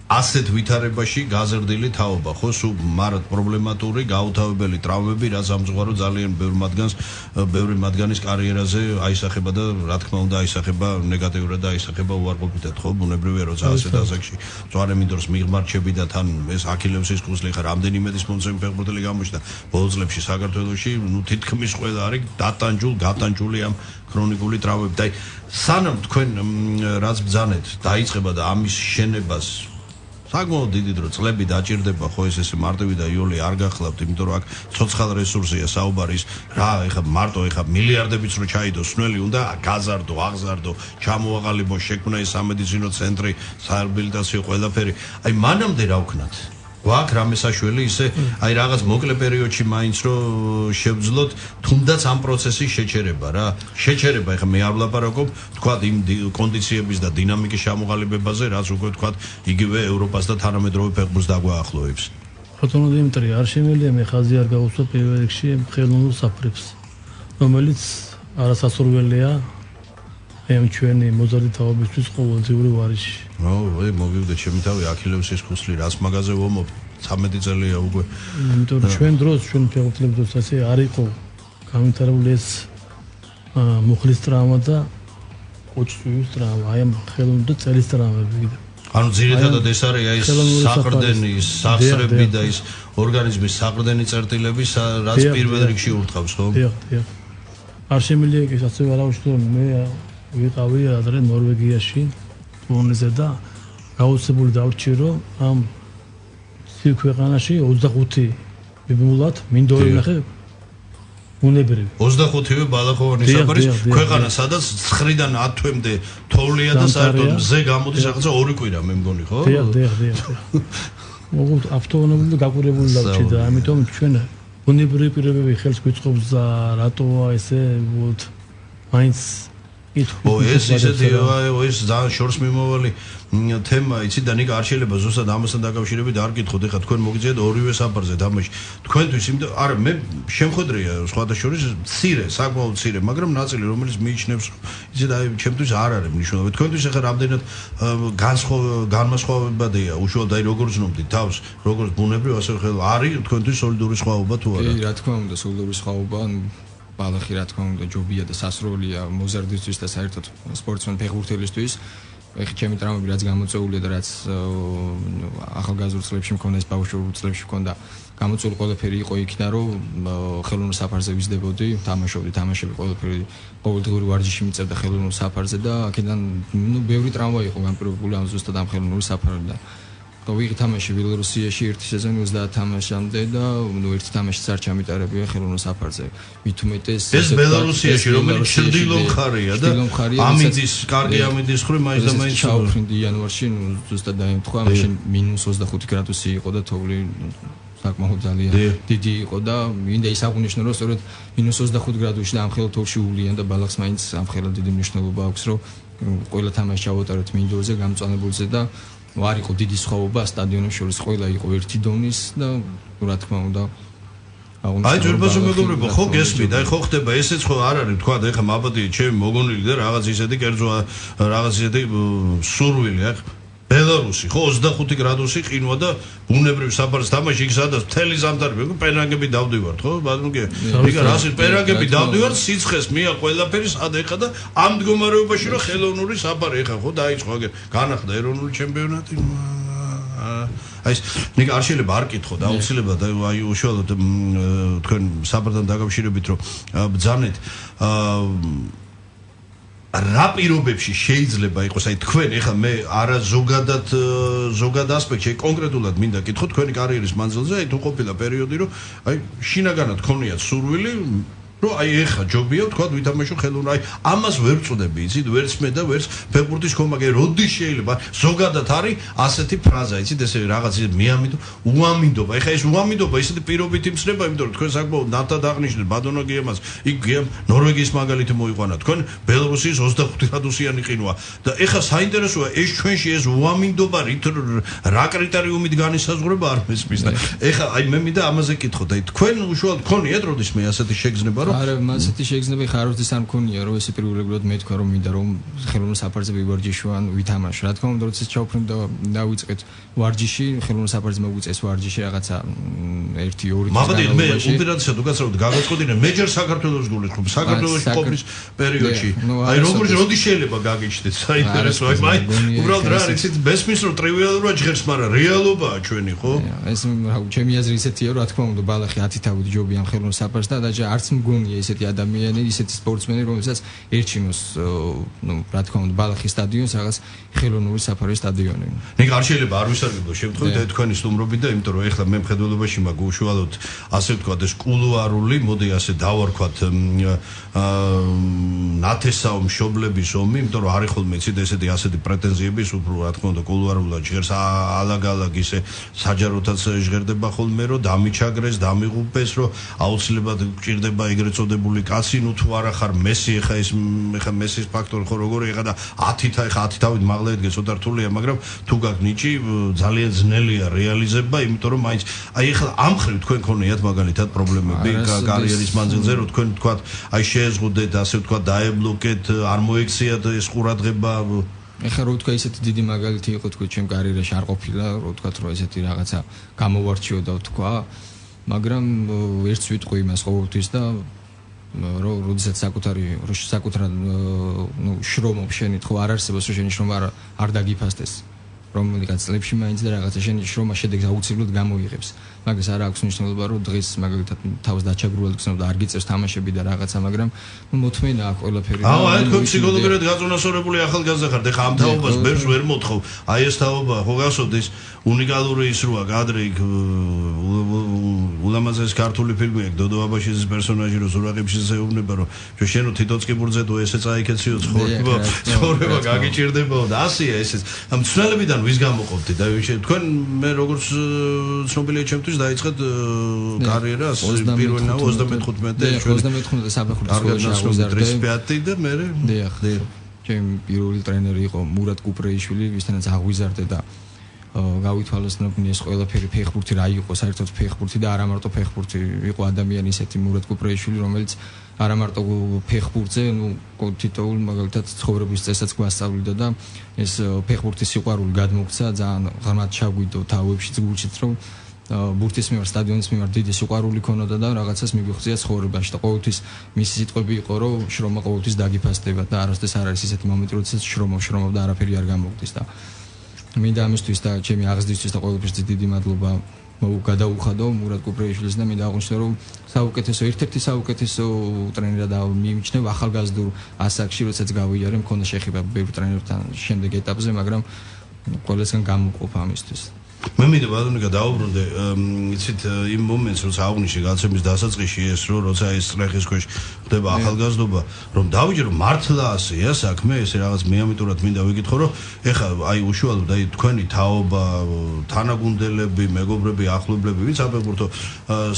Speaker 2: ასეთ ვითარებაში გაზრდილი თაობა ხო სულ მარად პრობლემატური გაუთავებელი ტრავმები რაც ამძღვარო ძალიან ბევრი მათგანის კარიერაზე აისახება და რა თქმა უნდა აისახება ნეგატიურად და აისახება უარყოფითად ხო ბუნებრივია როცა ასეთ ასაკში მწვარე მინდორს მიღმარჩები და თან ეს აქილევსის კუსლი ხა რამდენიმე ის მომცემი ფეხბურთელი გამოჩნდა ბოლო წლებში საქართველოში თითქმის ყველა არის გატანჯული ამ ქრონიკული ტრავმებით და სანამ თქვენ რაც ბძანეთ დაიწყება და ამის შენებას საკმაოდ დიდი დრო წლები დაჭირდება ხო ეს მარტივი და იოლი არ გახლავთ იმიტომ რომ აქ ცოცხალ რესურსია საუბარი რა ეხა მარტო ეხა მილიარდებიც რო ჩაიდოს სნელი უნდა გაზარდო აღზარდო ჩამოაყალიბო შექმნა ეს სამედიცინო ცენტრი საერბილიტაციო ყველაფერი აი მანამდე რა ვქნათ გვაქვს რამე საშველი ისე აი რაღაც მოკლე პერიოდში მაინც რო შევძლოთ თუნდაც ამ პროცესის შეჩერება რა შეჩერება ეხლა მე არ ვლაპარაკობ თქვა იმ კონდიციების და დინამიკის ჩამოყალიბებაზე რაც უკვე თქვა იგივე ევროპას და თანამედროვე ფეხბურთს დაგვაახლოვებს
Speaker 4: ბატონო დიმიტრი არ შემიძლია მე ხაზი არ გავუსვა პირველ რიგში ხელოვნურ საფრებს რომელიც არასასურველია ამ ჩვენი მოზარდი თაობისთვის ყოველდღიური ვარიში
Speaker 2: ო მოგივდეთ ჩემი თავი აქილევსის ხუსლი რაც მაგაზე ვომობ 13 წელია უკვე
Speaker 4: იმიტომ რომ ჩვენ დროს ჩვენ ფეხბურთელებს დროს ასე არ იყო განვითარებული ეს მუხლის ტრავმა და კოჭის ტრავმა აი ამ ხელოვნური და წელის ტრავმები კიდე
Speaker 2: ანუ ძირითადად ეს არის აი საყრდენი სახსრები და ის ორგანიზმის საყრდენი წერტილები რაც პირველ რიგში ურტყავს ხო
Speaker 4: დიახ არ შემიძლია ის ასე ვარავში რომ მე ვიყავი ადრე ნორვეგიაში ტურნეზე და გაუცებული დავრჩი რომ ამ სი ქვეყანაში 25 მიბმულად მინდორი ნახე უნებრივი
Speaker 2: 25-ვე ბალახოვანი საფარის ქვეყანა სადაც 9-დან 10 თვემდე თოვლია და საერთოდ მზე გამოდის რაღაცა 2 კვირა მე მგონი ხო
Speaker 4: დიახ მოგოთ ავტონომიური და გაკვირებული დავრჩი და ამიტომ ჩვენ უნებრივი პირობები ხელს გვიწყობს და რატოა ესე ვოთ მაინც
Speaker 2: ეს ისეთი ეს ძალიან შორს მიმოვალი თემა იცი და ნიკა არ შეიძლება ზუსტად ამასთან დაკავშირებით არ გითხოთ ეხლა თქვენ მოგიძიეთ ორივე საფარზე თამაში თქვენთვის იმიტომ არა მე შემხედრია სხვადასხვა მცირე საკმაოდ მცირე მაგრამ ნაწილი რომელიც მიიჩნევს იცი და ჩემთვის არ არის მნიშვნელოვანი თქვენთვის ეხლა რამდენად განმასხვავებადია უშუალოდ აი როგორ ზნობდით თავს როგორც ბუნებრივ ასე ხელ არის თქვენთვის სოლიდური სხვაობა თუ არა
Speaker 3: რა თქმა უნდა სოლიდური სხვაობა ბალახი რა თქმა უნდა ჯობია და სასროლია მოზარდისთვის და საერთოდ სპორტსმენ ფეხბურთელისთვის ეხლა ჩემი ტრავმები რაც გამოწეულია და რაც ახალგაზრდა წლებში მქონდა ეს ბავშვურ წლებში მქონდა გამოწეული ყველაფერი იყო იქიდან რომ ხელოვნურ საფარზე ვიზდებოდი თამაშები ყველაფერი ყოველდღიური ვარჯიში მიწევდა ხელოვნურ საფარზე და აქედან ბევრი ტრავმა იყო განპირობებული ამ ზუსტად ამ ხელოვნური საფარიდან ვიღი თამაში ბელორუსიაში ერთი სეზონი 30 თამაშამდე და ერთი თამაშიც არ ჩამიტარებია ხელოვნურ საფარზე. მით უმეტეს
Speaker 2: ეს ბელორუსიაში რომელიც ჩრდილო მხარეა და ამინდის კარგი ამინდის ხრი მაინც და მაინც
Speaker 3: ჩავფრინდი იანვარში ზუსტად დაემთხვა მაშინ -25 გრადუსი იყო და თოვლი საკმაოდ ძალიან დიდი იყო და მინდა ის აღნიშნო რომ სწორედ -25 გრადუსში და ამ ხელ თოვლში ულიან და ბალახს მაინც ამ ხელად დიდი მნიშვნელობა აქვს რომ ყველა თამაში ჩავატაროთ მინდორზე გამწვანებულზე და არ იყო დიდი სხვაობა სტადიონებს შორის ყველა იყო ერთი დონის და რა თქმა უნდა
Speaker 2: აი ჯერბაზე მეგობრებო ხო გესმით აი ხო ხდება ესეც ხო არ არის თქვა და ეხლა მაბადი ჩემი მოგონილი და რაღაც ისეთი კერძო რაღაც ისეთი სურვილი აქ ბელარუსი ხო 25 გრადუსი ყინვა და ბუნებრივ საფარს თამაში იქ სადაც მთელი ზამთარი პენანგები დავდივართ ხო ბატონო კი იქ რასი პენანგები დავდივართ სიცხეს მია ყველაფერი სად ეხა და ამ მდგომარეობაში რომ ხელოვნური საფარი ეხა ხო დაიწყო აგერ განახდა ეროვნული ჩემპიონატი აი ნიკა არ შეიძლება არ კითხო და აუცილებლად აი უშუალოდ თქვენ საფართან დაკავშირებით რომ ბძანეთ რა პირობებში შეიძლება იყოს აი თქვენ ეხლა მე არა ზოგად ასპექტში კონკრეტულად მინდა კითხო თქვენი კარიერის მანძილზე აი თუ ყოფილა პერიოდი რომ აი შინაგანად ქონიათ სურვილი რომ აი ეხლა ჯობია თქვა ვითამაშო ხელოვნურ აი ამას ვერ წოდები იცით ვერც მე და ვერც ფეხბურთის კომაგე როდის შეიძლება ზოგადად არის ასეთი ფრაზა იცით ესე რაღაც მეამინდო უამინდობა ეხლა ეს უამინდობა ისეთი პირობითი მცნება იმიტომ რომ თქვენ საკმაოდ ნათად აღნიშნეთ ბადონო გიემას იქ გიემ ნორვეგიის მაგალითი მოიყვანა თქვენ ბელორუსიის 25 გრადუსიანი ყინვა და ეხლა საინტერესოა ეს ჩვენში ეს უამინდობა რა კრიტერიუმით განისაზღვრება არ მესმის და ეხლა აი მე მინდა ამაზე კითხოთ აი თქვენ უშუალოდ გქონიათ როდისმე ასეთი შეგრძნება
Speaker 3: არა მასეთი შეგრძნება ხარვარდის არ მქონია რომ ესე პირველად მე თქვა რომ მინდა რომ ხელოვნურ საფარზე ვივარჯიშო ან ვითამაშო რა თქმა უნდა როდესაც ჩავფრინდ და დავიწყეთ ვარჯიში ხელოვნურ საფარზე მოგვიწეს ვარჯიში რაღაცა 1-2 წელი
Speaker 2: მაგალითად მე უპირატესად უკაცრავად გაგაწყოდინე მე ჯერ საქართველოს გულისხმობ საქართველოში ყოფნის პერიოდში აი როდის შეიძლება გაგიჩნდეთ საინტერესოა აი უბრალოდ რა არის იცით მესმის რომ ტრივიალურია ჟღერს მაგრამ რეალობაა ჩვენი ხო
Speaker 3: ეს ჩემი აზრი ისეთია რომ რა თქმა უნდა ბალახი 10 თავით ჯობია ამ ხელოვნურ საფარს და არც მგონია ესეთი ადამიანი, ესეთი სპორტსმენი, რომელსაც ერჩინოს, რა თქმა უნდა, ბალახის სტადიონს რაღაც ხელოვნური საფარის სტადიონი.
Speaker 2: ნიკ არ შეიძლება არ ვისარგებლო შემთხვევით და თქვენი სტუმრობით და იმიტომ რომ ეხლა მე მხედველობაში მაქვს უშუალოდ ასე ვთქვათ ეს კულუარული, მოდი ასე დავარქვათ ნათესაო მშობლების ომი, იმიტომ რომ არის ხოლმე ცით ესეთი ასეთი პრეტენზიები, უფრო რა თქმა უნდა კულუარულად ჟღერს ალაგ-ალაგ ისე საჯაროთაც ჟღერდება ხოლმე რომ დამიჩაგრეს, დამიღუპეს, რომ აუცილებლად გჭირდება ეგრეთ წოდებული კაცი, ნუ თუ არა ხარ მესი, ეხა მესის ფაქტორი ხო როგორი ეხა და 10 თავით მაღლა ედგე ცოტა რთულია, მაგრამ თუ გაქვს ნიჭი ძალიან ძნელია რეალიზება, იმიტომ რომ მაინც აი ეხლა ამ ხრივ თქვენ ქონიათ მაგალითად პრობლემები კარიერის მანძილზე, რომ თქვენ თქვათ აი შეეზღუდეთ, ასე ვთქვათ, დაებლოკეთ, არ მოექციათ ეს ყურადღება.
Speaker 3: ეხლა რო ვთქვა ისეთი დიდი მაგალითი იყო თქვენ ჩემ კარიერაში არ ყოფილა, რო ვთქვათ რომ ესეთი რაღაცა გამოვარჩიოდა ვთქვა, მაგრამ ერთს ვიტყვი იმას ყოველთვის და როდესაც საკუთრად შრომობ შენით ხო არ არსებობს რომ შენი შრომა არ დაგიფასდეს რომელიღაც წლებში მაინც და რაღაცა შენი შრომა შედეგს აუცილებლად გამოიღებს მაგას არ აქვს მნიშვნელობა რომ დღეს მაგალითად თავს დაჩაგრულად გქნებ და არ გიწევს თამაშები და რაღაცა მაგრამ მოთმენა აქვს ყველაფერი
Speaker 2: აი თქვენ ფსიქოლოგიურად გაწონასწორებული ახალგაზრდა ხართ ეხა ამ თაობას ბერს ვერ მოთხოვ აი ეს თაობა ხო გასვოთ ის უნიკალური ის როა კადრი ულამაზეს ქართული ფილმი აქვს დოდო აბაშიძის პერსონაჟი რო ზურაღებში ზეუბნება რომ შენო თითოწკიბურზე თუ ესე წაიქეციო ცხოვრება გაგიჭირდებაო და ასია ესეც ამ ცნელებიდან ვის გამოყოფდი და თქვენ მე როგორც ცნობილია ჩემთვის დაიწყეთ კარიერას პირველი 35
Speaker 3: საფეხბურთო სკოლაში
Speaker 2: 35 და მე
Speaker 3: ჩემი პირველი ტრენერი იყო მურატ კუპრეიშვილი ვისთანაც აღვიზარდე და გავითვალისწინებდი ეს ყველაფერი ფეხბურთი რა იყო საერთოდ ფეხბურთი და არა მარტო ფეხბურთი იყო ადამიანი ისეთი მურატ კუპრეიშვილი რომელიც არა მარტო ფეხბურთზე ნუ თითოეულ მაგალითად ცხოვრების წესსაც გვასწავლიდა და ეს ფეხბურთის სიყვარული გადმოგცა ძალიან ღრმად ჩაგვიდო თავებშიც გულშიც რომ ბურთის მიმართ სტადიონის მიმართ დიდი სიყვარული ქონოდა და რაღაცას მიგვიღწია ცხოვრებაში და ყოველთვის მისი სიტყვები იყო რომ შრომა ყოველთვის დაგიფასდება და არასდროს არ არის ისეთი მომენტი როდესაც შრომობ და არაფერი არ გამოგდის და მინდა ამისთვის და ჩემი აღზრდისთვის და ყოველთვის დიდი მადლობა გადაუხადო მურატ კუპრეიშვილს და მინდა აღვნიშნო რომ საუკეთესო ერთ-ერთი საუკეთესო ტრენერად მიიჩნევ ახალგაზრდულ ასაკში როდესაც გავიარე მქონდა შეხება ბევრ ტრენერთან შემდეგ ეტაპზე მაგრამ ყველასგან გამოვყოფ ამისთვის
Speaker 2: მე მინდა ბატონიკა დაუბრუნდე იცით იმ მომენტს როცა აღვნიშნე გაცემის დასაწყისში ეს როცა ეს სტრეხის ქვეშ ხდება ახალგაზრდობა რომ დავიჯერო მართლა ასეა საქმე ესე რაღაც მე ამიტომაც მინდა ვიკითხო რომ ეხა აი უშუალოდ აი თქვენი თაობა თანაგუნდელები მეგობრები ახლობლები ვინც საფეხბურთო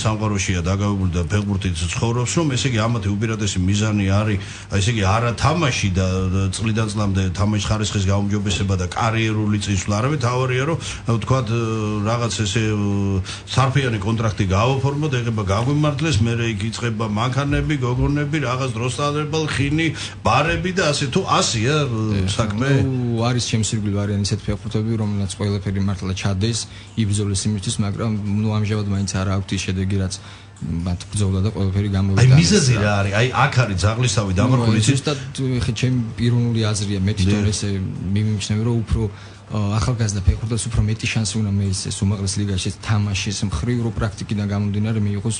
Speaker 2: სამყაროშია დაკავებული და ფეხბურთით ცხოვრობს რომ ესე იგი ამათი უპირატესი მიზანი არის ესე იგი არა თამაში და წლიდან წლამდე თამაშის ხარისხის გაუმჯობესება და კარიერული წინსვლა არავით თავარია რომ თქვა რაღაც ესე სარფიანი კონტრაქტი გავაფორმოთ, ეხება გაგვიმართლეს, მე იქ იწყება მანქანები, გოგონები, რაღაც დროსტალებელ ხინი, ბარები და ასე თუ ასია საქმე.
Speaker 3: არის შემსრიგვლი ვარიანტი ისეთ ფეხბურთები, რომელსაც ყველაფერი მართლა ჩადეს, იბრძოლეს იმისთვის, მაგრამ ნუ ამჟამად მაინც არ აქვს ის შედეგი, რაც მათ ბრძოლა და ყველაფერი გამოვიდა.
Speaker 2: აი მიზეზი რა არის? აი აქ არის ძაღლისავი დამარხული
Speaker 3: ზუსტად ხე ჩემი პიროვნული აზრია, მე თვითონ ესე მიმიჩნევ რომ უფრო ახალგაზრდა ფეხბურთელს უფრო მეტი შანსი უნდა მიეცეს უმაღლეს ლიგაში თამაშის მხრივ რომ პრაქტიკიდან გამომდინარე მიიღოს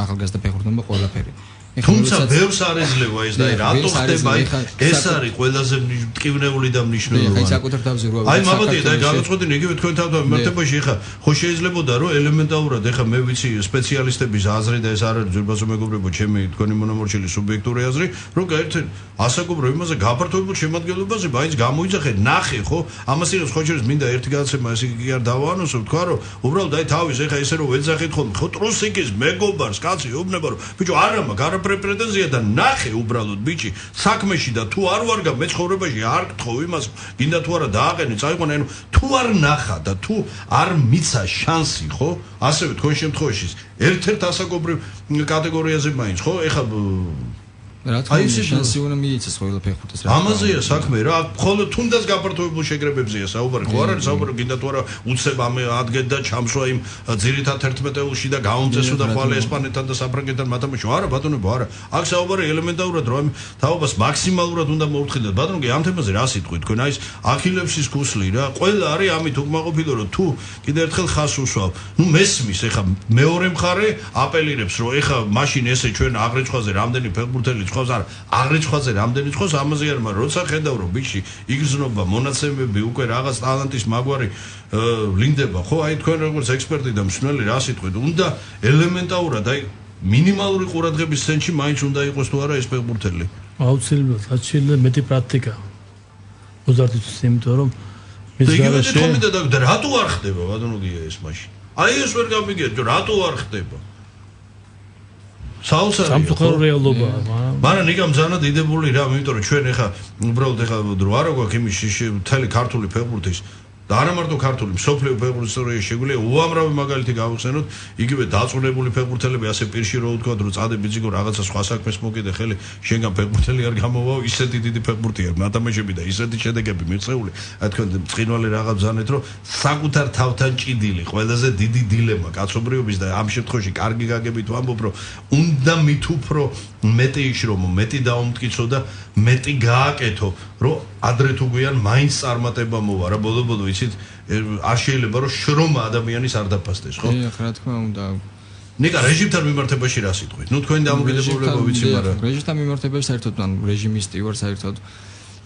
Speaker 3: ახალგაზრდა ფეხბურთელმა ყველაფერი.
Speaker 2: თუმცა ბევრს არ ეძლევა ეს და რატო ხდება ეს არის ყველაზე მტკივნეული და მნიშვნელოვანი.
Speaker 3: აი საკუთარ თავზე რო
Speaker 2: აი მაბადია და განაცხადნენ იგივე თქვენ თავთან მიმართებაში ეხა ხო შეიძლებოდა რომ ელემენტარულად ეხა მე ვიცი სპეციალისტების აზრი და ეს არ არის ძვირფასო მეგობრებო ჩემი თქვენი მონამორჩილი სუბიექტური აზრი რომ გაერთენ ასაკობრივ იმაზე გაფართოებულ შემადგენლობაზე მაინც გამოიძახე ნახე ხო ამას იღებს ხო შეიძლება მინდა ერთი გადაცემა ესე იგი არ დავაანონსო თქვა რომ უბრალოდ აი თავის ეხა ესე რომ ვეძახით ხოლმე ხო ტრუსიკის მეგობარს კაცი უბნება რომ ბიჭო არა მაგ პრეტენზია და ნახე უბრალოდ ბიჭი საქმეში და თუ არ ვარგა მე ცხოვრებაში არ გთხოვ იმას გინდა თუ არა დააყენე წაიყვანე ანუ თუ არ ნახა და თუ არ მიცა შანსი ხო ასევე თქვენ შემთხვევაში ერთ-ერთ ასაკობრივ კატეგორიაზე მაინც ხო ეხლა
Speaker 3: რა თქმა უნდა შანსი უნდა მიიცეს ყველა ფეხბურთის რა
Speaker 2: ამაზეა საქმე რა მხოლოდ თუნდაც გაფართოებულ შეკრებებზეა საუბარი ხო არ არის საუბარი გინდა თუ არა უცებ ადგეთ და ჩამშვა იმ ძირითად 11-ელში და გაუმწესო და ხვალე ესპანეთთან და საფრანგეთთან მათამაშო არა ბატონებო არა აქ საუბარი ელემენტარულად რომ თაობას მაქსიმალურად უნდა მოუთხიდეთ ბატონო კი ამ თემაზე რა სიტყვით თქვენ აი ეს ახილევსის ქუსლი რა ყველა არის ამით უკმაყოფილო რომ თუ კიდე ერთხელ ხას უსვავ ნუ მესმის ეხა მეორე მხარე აპელირებს რომ ეხა მაშინ ესე ჩვენ აღრიცხვაზე რამდენი ფეხბურთელი ცხავს არა აღრიცხვაზე რამდენი ცხავს ამაზე არ მაგრამ როცა ხედავ რომ ბიჭი იგრძნობა მონაცემები უკვე რაღაც ტალანტის მაგვარი ლინდება ხო აი თქვენ როგორც ექსპერტი და მსმენელი რა სიტყვით უნდა ელემენტარულად აი მინიმალური ყურადღების ცენტრში მაინც უნდა იყოს თუ არა ეს ფეხბურთელი
Speaker 4: აუცილებლად საჭიროა მეტი პრაქტიკა უზარდისთვის იმიტომ რომ მის
Speaker 2: გარშე და რატო არ ხდება ბატონო გია ეს მაშინ აი ეს ვერ გამიგეთ რატო არ ხდება
Speaker 4: სამწუხარო რეალობაა
Speaker 2: მაგრამ იგამ ძალიან დიდებული რა იმიტომ რომ ჩვენ ეხა უბრალოდ ეხა დრო არ გვაქვს იმის მთელი ქართული ფეხბურთის და არა მარტო ქართული მსოფლიო ფეხბურთის ისტორიაში შეგვიძლია უამრავი მაგალითი გავხსენოთ იგივე დაწვრილებული ფეხბურთელები ასე პირში რო ვთქვა რომ წადე ბიძიკო რაღაცა სხვა საქმეს მოკიდე ხელი შენგან ფეხბურთელი არ გამოვაო ისეთი დიდი ფეხბურთია მათამაშები და ისეთი შედეგები მიღწეული აი თქვენ წინვალი რაღაც ბზანეთ რომ საკუთარ თავთან ჭიდილი ყველაზე დიდი დილემა კაცობრიობის და ამ შემთხვევაში კარგი გაგებით ვამბობ რომ უნდა მით უფრო მეტი იშრომო მეტი დაუმტკიცო და მეტი გააკეთო რომ ადრე თუ გვიან მაინც წარმატება მოვა რა ბოლო იცით არ შეიძლება რომ შრომა ადამიანის არ დაფასდეს ხო?
Speaker 3: რა თქმა უნდა.
Speaker 2: ნიკა რეჟიმთან მიმართებაში რა სიტყვით? ნუ თქვენი დამოკიდებულება ვიცი მაგრამ
Speaker 3: რეჟიმთან მიმართებაში საერთოდ ან რეჟიმისტი ვარ საერთოდ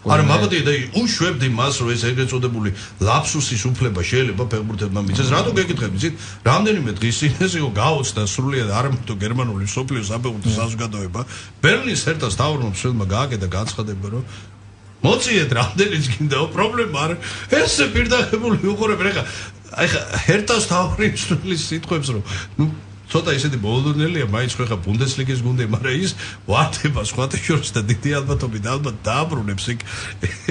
Speaker 2: არა მაბადია და უშვებდი მას რომ ეს ეგრეთ წოდებული ლაფსუსის უფლება შეიძლება ფეხბურთებმა მიცეს რატო გეკითხები იცით რამდენიმე დღის წინ ეს იყო გაოცდა სრულიად არ მარტო გერმანული სოფლიო საფეხბურთო საზოგადოება ბერლინის ჰერტას თავრობამ შეძლო გააკეთა განცხადება რომ მოციეთ რამდენიც გინდაო პრობლემა არ ესე პირდაღებული უყურებ რა ხა ჰერტას თავრობამ სრულის სიტყვებს რომ ნუ ცოტა ისეთი ბოლოდნელია მაინც ხო ხა ბუნდესლიგის გუნდი მაგრამ ის ვარდება სხვათა შორის და დიდი ალბათობით ალბათ დააბრუნებს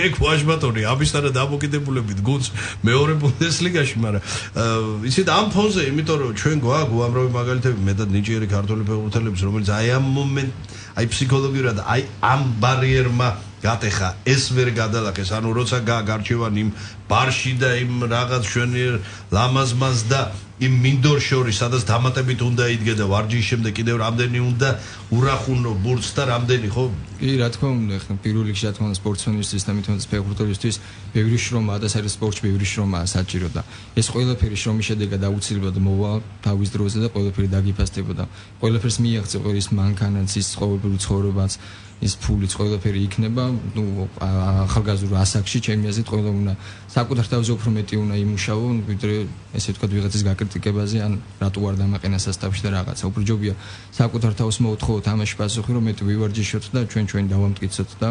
Speaker 2: ეგ ვაჟბატონი ამისთანა დამოკიდებულებით გუნდს მეორე ბუნდესლიგაში მაგრამ ისეთ ამ ფონზე იმიტომ რომ ჩვენ გვაქვს უამრავი მაგალითები მეტად ნიჭიერი ქართული ფეხბურთელების რომელიც აი ამ მომენტ აი ფსიქოლოგიურად აი ამ ბარიერმა გატეხა ეს ვერ გადალახეს ანუ როცა გარჩევან იმ ბარში და იმ რაღაც შვენიერ ლამაზმას და იმ მინდორ შორის სადაც დამატებით უნდა იდგე და ვარჯიშის შემდეგ კიდევ რამდენი უნდა ურახუნო ბურთს და რამდენი ხო
Speaker 3: კი რა თქმა უნდა ხა პირველ რიგში რა თქმა უნდა სპორტსმენისთვის და მithumetes ფეხბურთელისთვის ბევრი შრომაა და საერთოდ სპორტში ბევრი შრომაა საჭირო და ეს ყველაფერი შრომის შედეგად აუცილებლად მოვა თავის დროზე და ყველაფერი დაგიფასდება და ყველაფერს მიაღწევ ყოველის მანქანაც ის ყოველდღიური ცხოვრებაც ის ფულიც ყველაფერი იქნება ნუ ახალგაზრდა ასაკში ჩემი აზრით ყველა უნდა საკუთარ თავზე უფრო მეტი უნდა იმუშაო ვიდრე ესე ვთქვათ ვიღაცის გაკრიტიკებაზე ან რატო არ დამაყენა სასტავში და რაღაცა უფრო ჯობია საკუთარ თავს მოუთხოვოთ ამაში პასუხი რომ მეტი ვივარჯიშოთ და ჩვენ დავამტკიცოთ და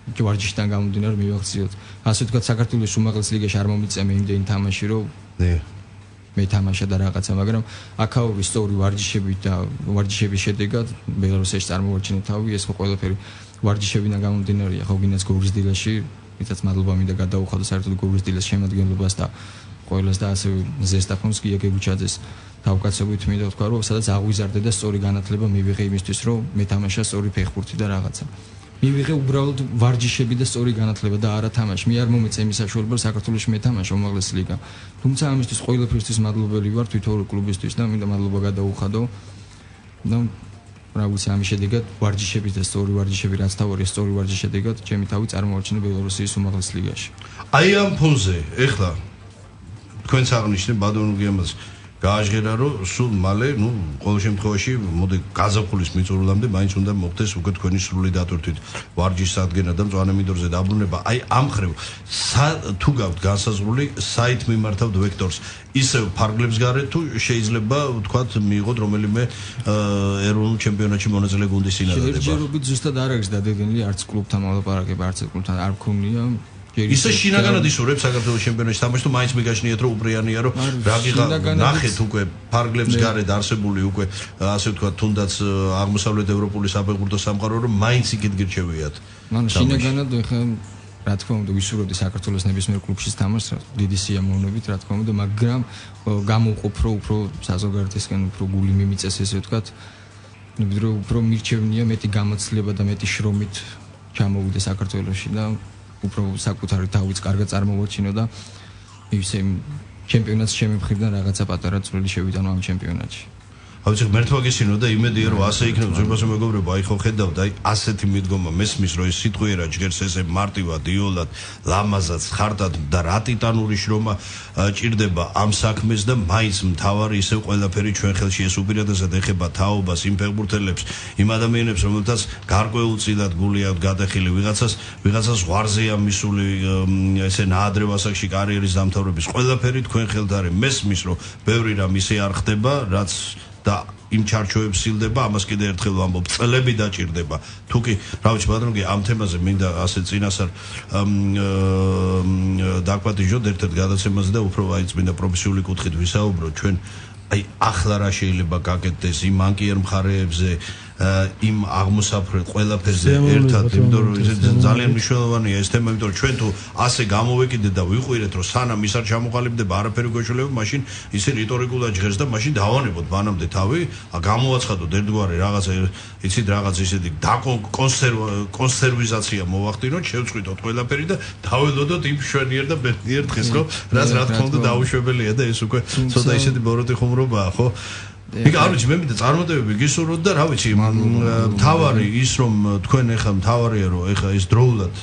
Speaker 3: ვარჯიშიდან გამომდინარე მივახციოთ ასე ვთქვათ საქართველოს უმაღლეს ლიგაში არ მომიწემა იმდენი თამაში რომ მე თამაშა და რაღაცა მაგრამ აქაური სწორი ვარჯიშები და ვარჯიშების შედეგად ბელარუსში წარმოვარჩინე თავი ეს ხო ყველაფერი ვარჯიშებიდან გამომდინარეა ხო გინდაც გოგრის დილაში ვისაც მადლობა მინდა გადაუხადო საერთოდ გოგრის დილას შემადგენლობას და ყველას და ასე ზესტაფონს გია გეგუჩაძეს თავკაცობით მინდა ვთქვა რომ სადაც აღვიზარდე და სწორი განათლება მივიღე იმისთვის რომ მე თამაშა სწორი ფეხბურთი და რაღაცა მივიღე უბრალოდ ვარჯიშები და სწორი განათლება და არა თამაში. მე არ მომეწე იმის საშუალება საქართველოში მეთამაშო უმაღლესი ლიგა. თუმცა ამისთვის ყველაფერთვის მადლობელი ვარ თვითონ კლუბისთვის და მინდა მადლობა გადაუხადო. და რა ვიცი ამის შედეგად ვარჯიშების და სწორი ვარჯიშები რაც თავი სწორი ვარჯიშის შედეგად ჩემი თავი წარმოვაჩინე ბელარუსის უმაღლეს ლიგაში.
Speaker 2: აი ამ ფონზე ეხლა თქვენს აღნიშნე ბადონუგიამას გააჟღერა რომ სულ მალე ნუ ყოველ შემთხვევაში მოდი გაზაფხულის მიწურულამდე მაინც უნდა მოხდეს უკვე თქვენი სრული დატვირთვით ვარჯიშის ადგენა და მწვანე მინდორზე დაბრუნება აი ამ ხრივ თუ გაქვთ განსაზღვრული საით მიმართავთ ვექტორს ისევ ფარგლებს გარეთ თუ შეიძლება ვთქვათ მიიღოთ რომელიმე ეროვნულ ჩემპიონატში მონაწილე გუნდის წინადადება
Speaker 3: შეერჯერობით ზუსტად არ არის დადგენილი არც კლუბთან მოლაპარაკება არც კლუბთან არ მქონია
Speaker 2: ისე შინაგანად ისურვებს საქართველოს ჩემპიონატში თამაში თუ მაინც მიგაშნიათ რომ უბრიანია რომ რაგიღა ნახეთ უკვე ფარგლებს გარეთ არსებული უკვე ასე ვთქვათ თუნდაც აღმოსავლეთ ევროპული საფეხბურთო სამყარო რომ მაინც იქით გირჩევიათ
Speaker 3: ანუ შინაგანად ხა რა თქმა უნდა ვისურვებდი საქართველოს ნებისმიერ კლუბში თამაშს დიდი სიამოვნებით რა თქმა უნდა მაგრამ გამოვყოფ რომ უფრო საზოგადოებისგან უფრო გული მიმიწეს ესე ვთქვათ უფრო მირჩევნია მეტი გამოცდილება და მეტი შრომით ჩამოვიდე საქართველოში და უფრო საკუთარი თავიც კარგად წარმოვაჩინო და ისე ჩემპიონატს შემიფხირდა რაღაცა პატარა წვლილი შევიტანო ამ ჩემპიონატში.
Speaker 2: ავიცი მერთვა გესინო და იმედია რომ ასე იქნება ზურბასო მეგობრებო აი ხო ხედავთ აი ასეთი მიდგომა მესმის რომ ეს სიტყვიერად ჯგერს ესე მარტივად იოლად ლამაზად ხარტად და რა ტიტანური შრომა ჭირდება ამ საქმეს და მაინც მთავარი ისე ყველაფერი ჩვენ ხელში ეს უპირატესად ეხება თაობას იმ ფეხბურთელებს იმ ადამიანებს რომელთაც გარკვეულწილად გული აქვთ გადახილი ვიღაცას ზღვარზეა მისული ესე ნაადრევ ასაკში კარიერის დამთავრების ყველაფერი თქვენ ხელთ არის მესმის რომ ბევრი რამ ისე არ ხდება რაც და იმ ჩარჩოებს სილდება ამას კიდე ერთხელ ვამბობ წლები დაჭირდება თუკი რა ვიცი ბატონო ამ თემაზე მინდა ასე წინასწარ დაგვატიჟოთ ერთ-ერთ გადაცემაზე და უფრო აი წმინდა პროფესიული კუთხით ვისაუბროთ ჩვენ აი ახლა რა შეიძლება გაკეთდეს იმ ანკიერ მხარეებზე იმ აღმოსაფრენ ყველაფერზე ერთად იმიტომ რომ ძალიან მნიშვნელოვანია ეს თემა იმიტომ რომ ჩვენ თუ ასე გამოვეკიდეთ და ვიყვირეთ რომ სანამ ის არ ჩამოყალიბდება არაფერი გვეშველება მაშინ ისე რიტორიკულად ჟღერს და მაშინ დავანებოთ მანამდე თავი გამოვაცხადოთ ერთგვარი რაღაცა იცით რაღაც ისეთი კონსერვიზაცია მოვახდინოთ შევწყვიტოთ ყველაფერი და დაველოდოთ იმ შვენიერ და ბედნიერ დღეს რომ რაც რა თქმა უნდა დაუშვებელია და ეს უკვე ცოტა ისეთი ბოროტი ხუმრობაა ხო იქ არ ვიცი მე მინდა წარმატებები გისურვოთ და რა ვიცი მთავარი ის რომ თქვენ ეხლა მთავარია რომ ეხლა ეს დროულად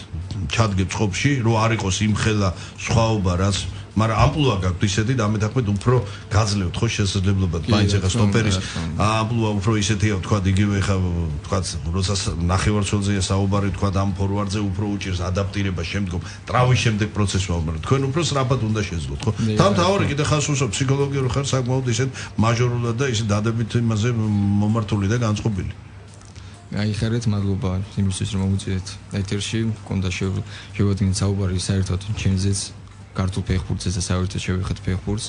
Speaker 2: ჩადგეთ ცხობში რომ არ იყოს იმხელა სხვაობა რაც მაგრამ ამპლუა გაქვთ ისეთი და ამეთანხმედ უფრო გაძლევთ ხო შესაძლებლობად მაინც ეხლა სტოპერის ამპლუა უფრო ისეთია თქვა იგივე ეხლა თქვა როცა ნახევარწელზეა საუბარი თქვა ამ ფორვარდზე უფრო უჭირს ადაპტირება შემდგომ ტრავმის შემდეგ პროცესს მაგრამ თქვენ უფრო სწრაფად უნდა შეძლოთ ხო თავი კიდე ხას უსო ფსიქოლოგიური ხარ საკმაოდ ისეთ მაჟორულად და ისე დადებით იმაზე მომართული და განწყობილი
Speaker 3: აიხარეთ მადლობა იმისთვის რომ მოგვიწვიეთ ეთერში მქონდა შევადგინეთ საუბარი საერთოდ ჩემზეც ქართულ ფეხბურთზე და საერთოდ შევეხეთ ფეხბურთს.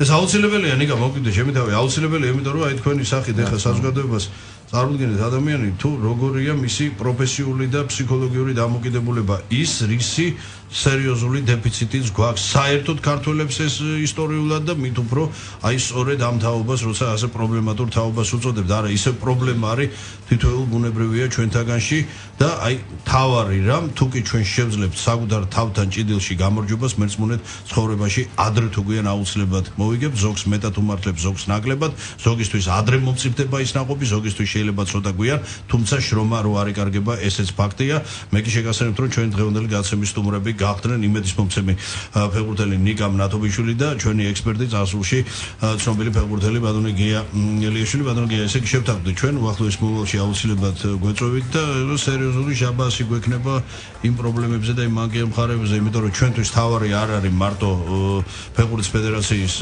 Speaker 2: ეს აუცილებელია ნიკა მოგვიდე ჩემი თავი აუცილებელია იმიტომ რომ აი თქვენი სახით ეხლა საზოგადოებას წარმოგვიდგენთ ადამიანი თუ როგორია მისი პროფესიული და ფსიქოლოგიური დამოკიდებულება ის რისი სერიოზული დეფიციტიც გვაქვს საერთოდ ქართველებს ეს ისტორიულად და მით უფრო აი სწორედ ამ თაობას როცა ასე პრობლემატურ თაობას უწოდებთ არა ისე პრობლემა არის თითოეულ ბუნებრივია ჩვენთაგანში და აი თავარი რამ თუკი ჩვენ შევძლებთ საკუთარ თავთან ჭიდილში გამარჯვებას მერწმუნეთ ცხოვრებაში ადრე თუ გვიან აუცილებლად მოვიგებთ ზოგს მეტად უმართლებს ზოგს ნაკლებად ზოგისთვის ადრე მომწიფდება ის ნაყოფი ზოგისთვის შეიძლება ცოტა გვიან თუმცა შრომა რო არ იკარგება ესეც ფაქტია მე კი შეგახსენებთ რომ ჩვენ დღევანდელი გადაცემის სტუმრები გახდნენ იმედის მომცემი ფეხბურთელი ნიკა მნათობიშვილი და ჩვენი ექსპერტი წასულში ცნობილი ფეხბურთელი ბატონი გია ელიაშვილი ბატონი გია ესე კი შევთანხმდით ჩვენ უახლოეს მომავალში აუცილებლად გვეწვევით და სერიოზული ჟაბასი გვექნება იმ პრობლემებზე და იმ მანკიერ მხარეებზე იმიტომ რომ ჩვენთვის თავარი არ არის მარტო ფეხბურთის ფედერაციის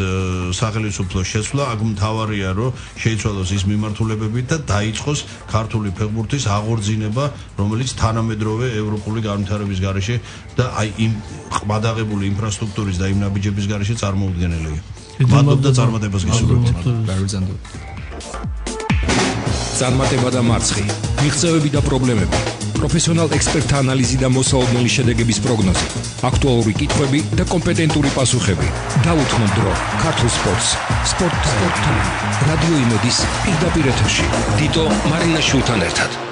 Speaker 2: სახელმწიფოს შეცვლა აქ მთავარია რომ შეიცვალოს ის მიმართულებები და დაიწყოს ქართული ფეხბურთის აღორძინება რომელიც თანამედროვე ევროპული განვითარების გარეშე და აი იმ ყბადაღებული ინფრასტრუქტურის და იმ ნაბიჯების გარეშე წარმოუდგენელია. მადლობ და წარმატებას გისურვებთ.
Speaker 3: გაგვიძანდოთ.
Speaker 1: წარმატება და მარცხი, მიღწევები და პრობლემები, პროფესიონალ ექსპერტთა ანალიზი და მოსაოდნელი შედეგების პროგნოზი, აქტუალური კითხვები და კომპეტენტური პასუხები. დაუთმოთ დრო ქართულ სპორტს. სპორტ რადიო იმედის პირდაპირ ეთერში. დიტო მარინაშვილთან ერთად.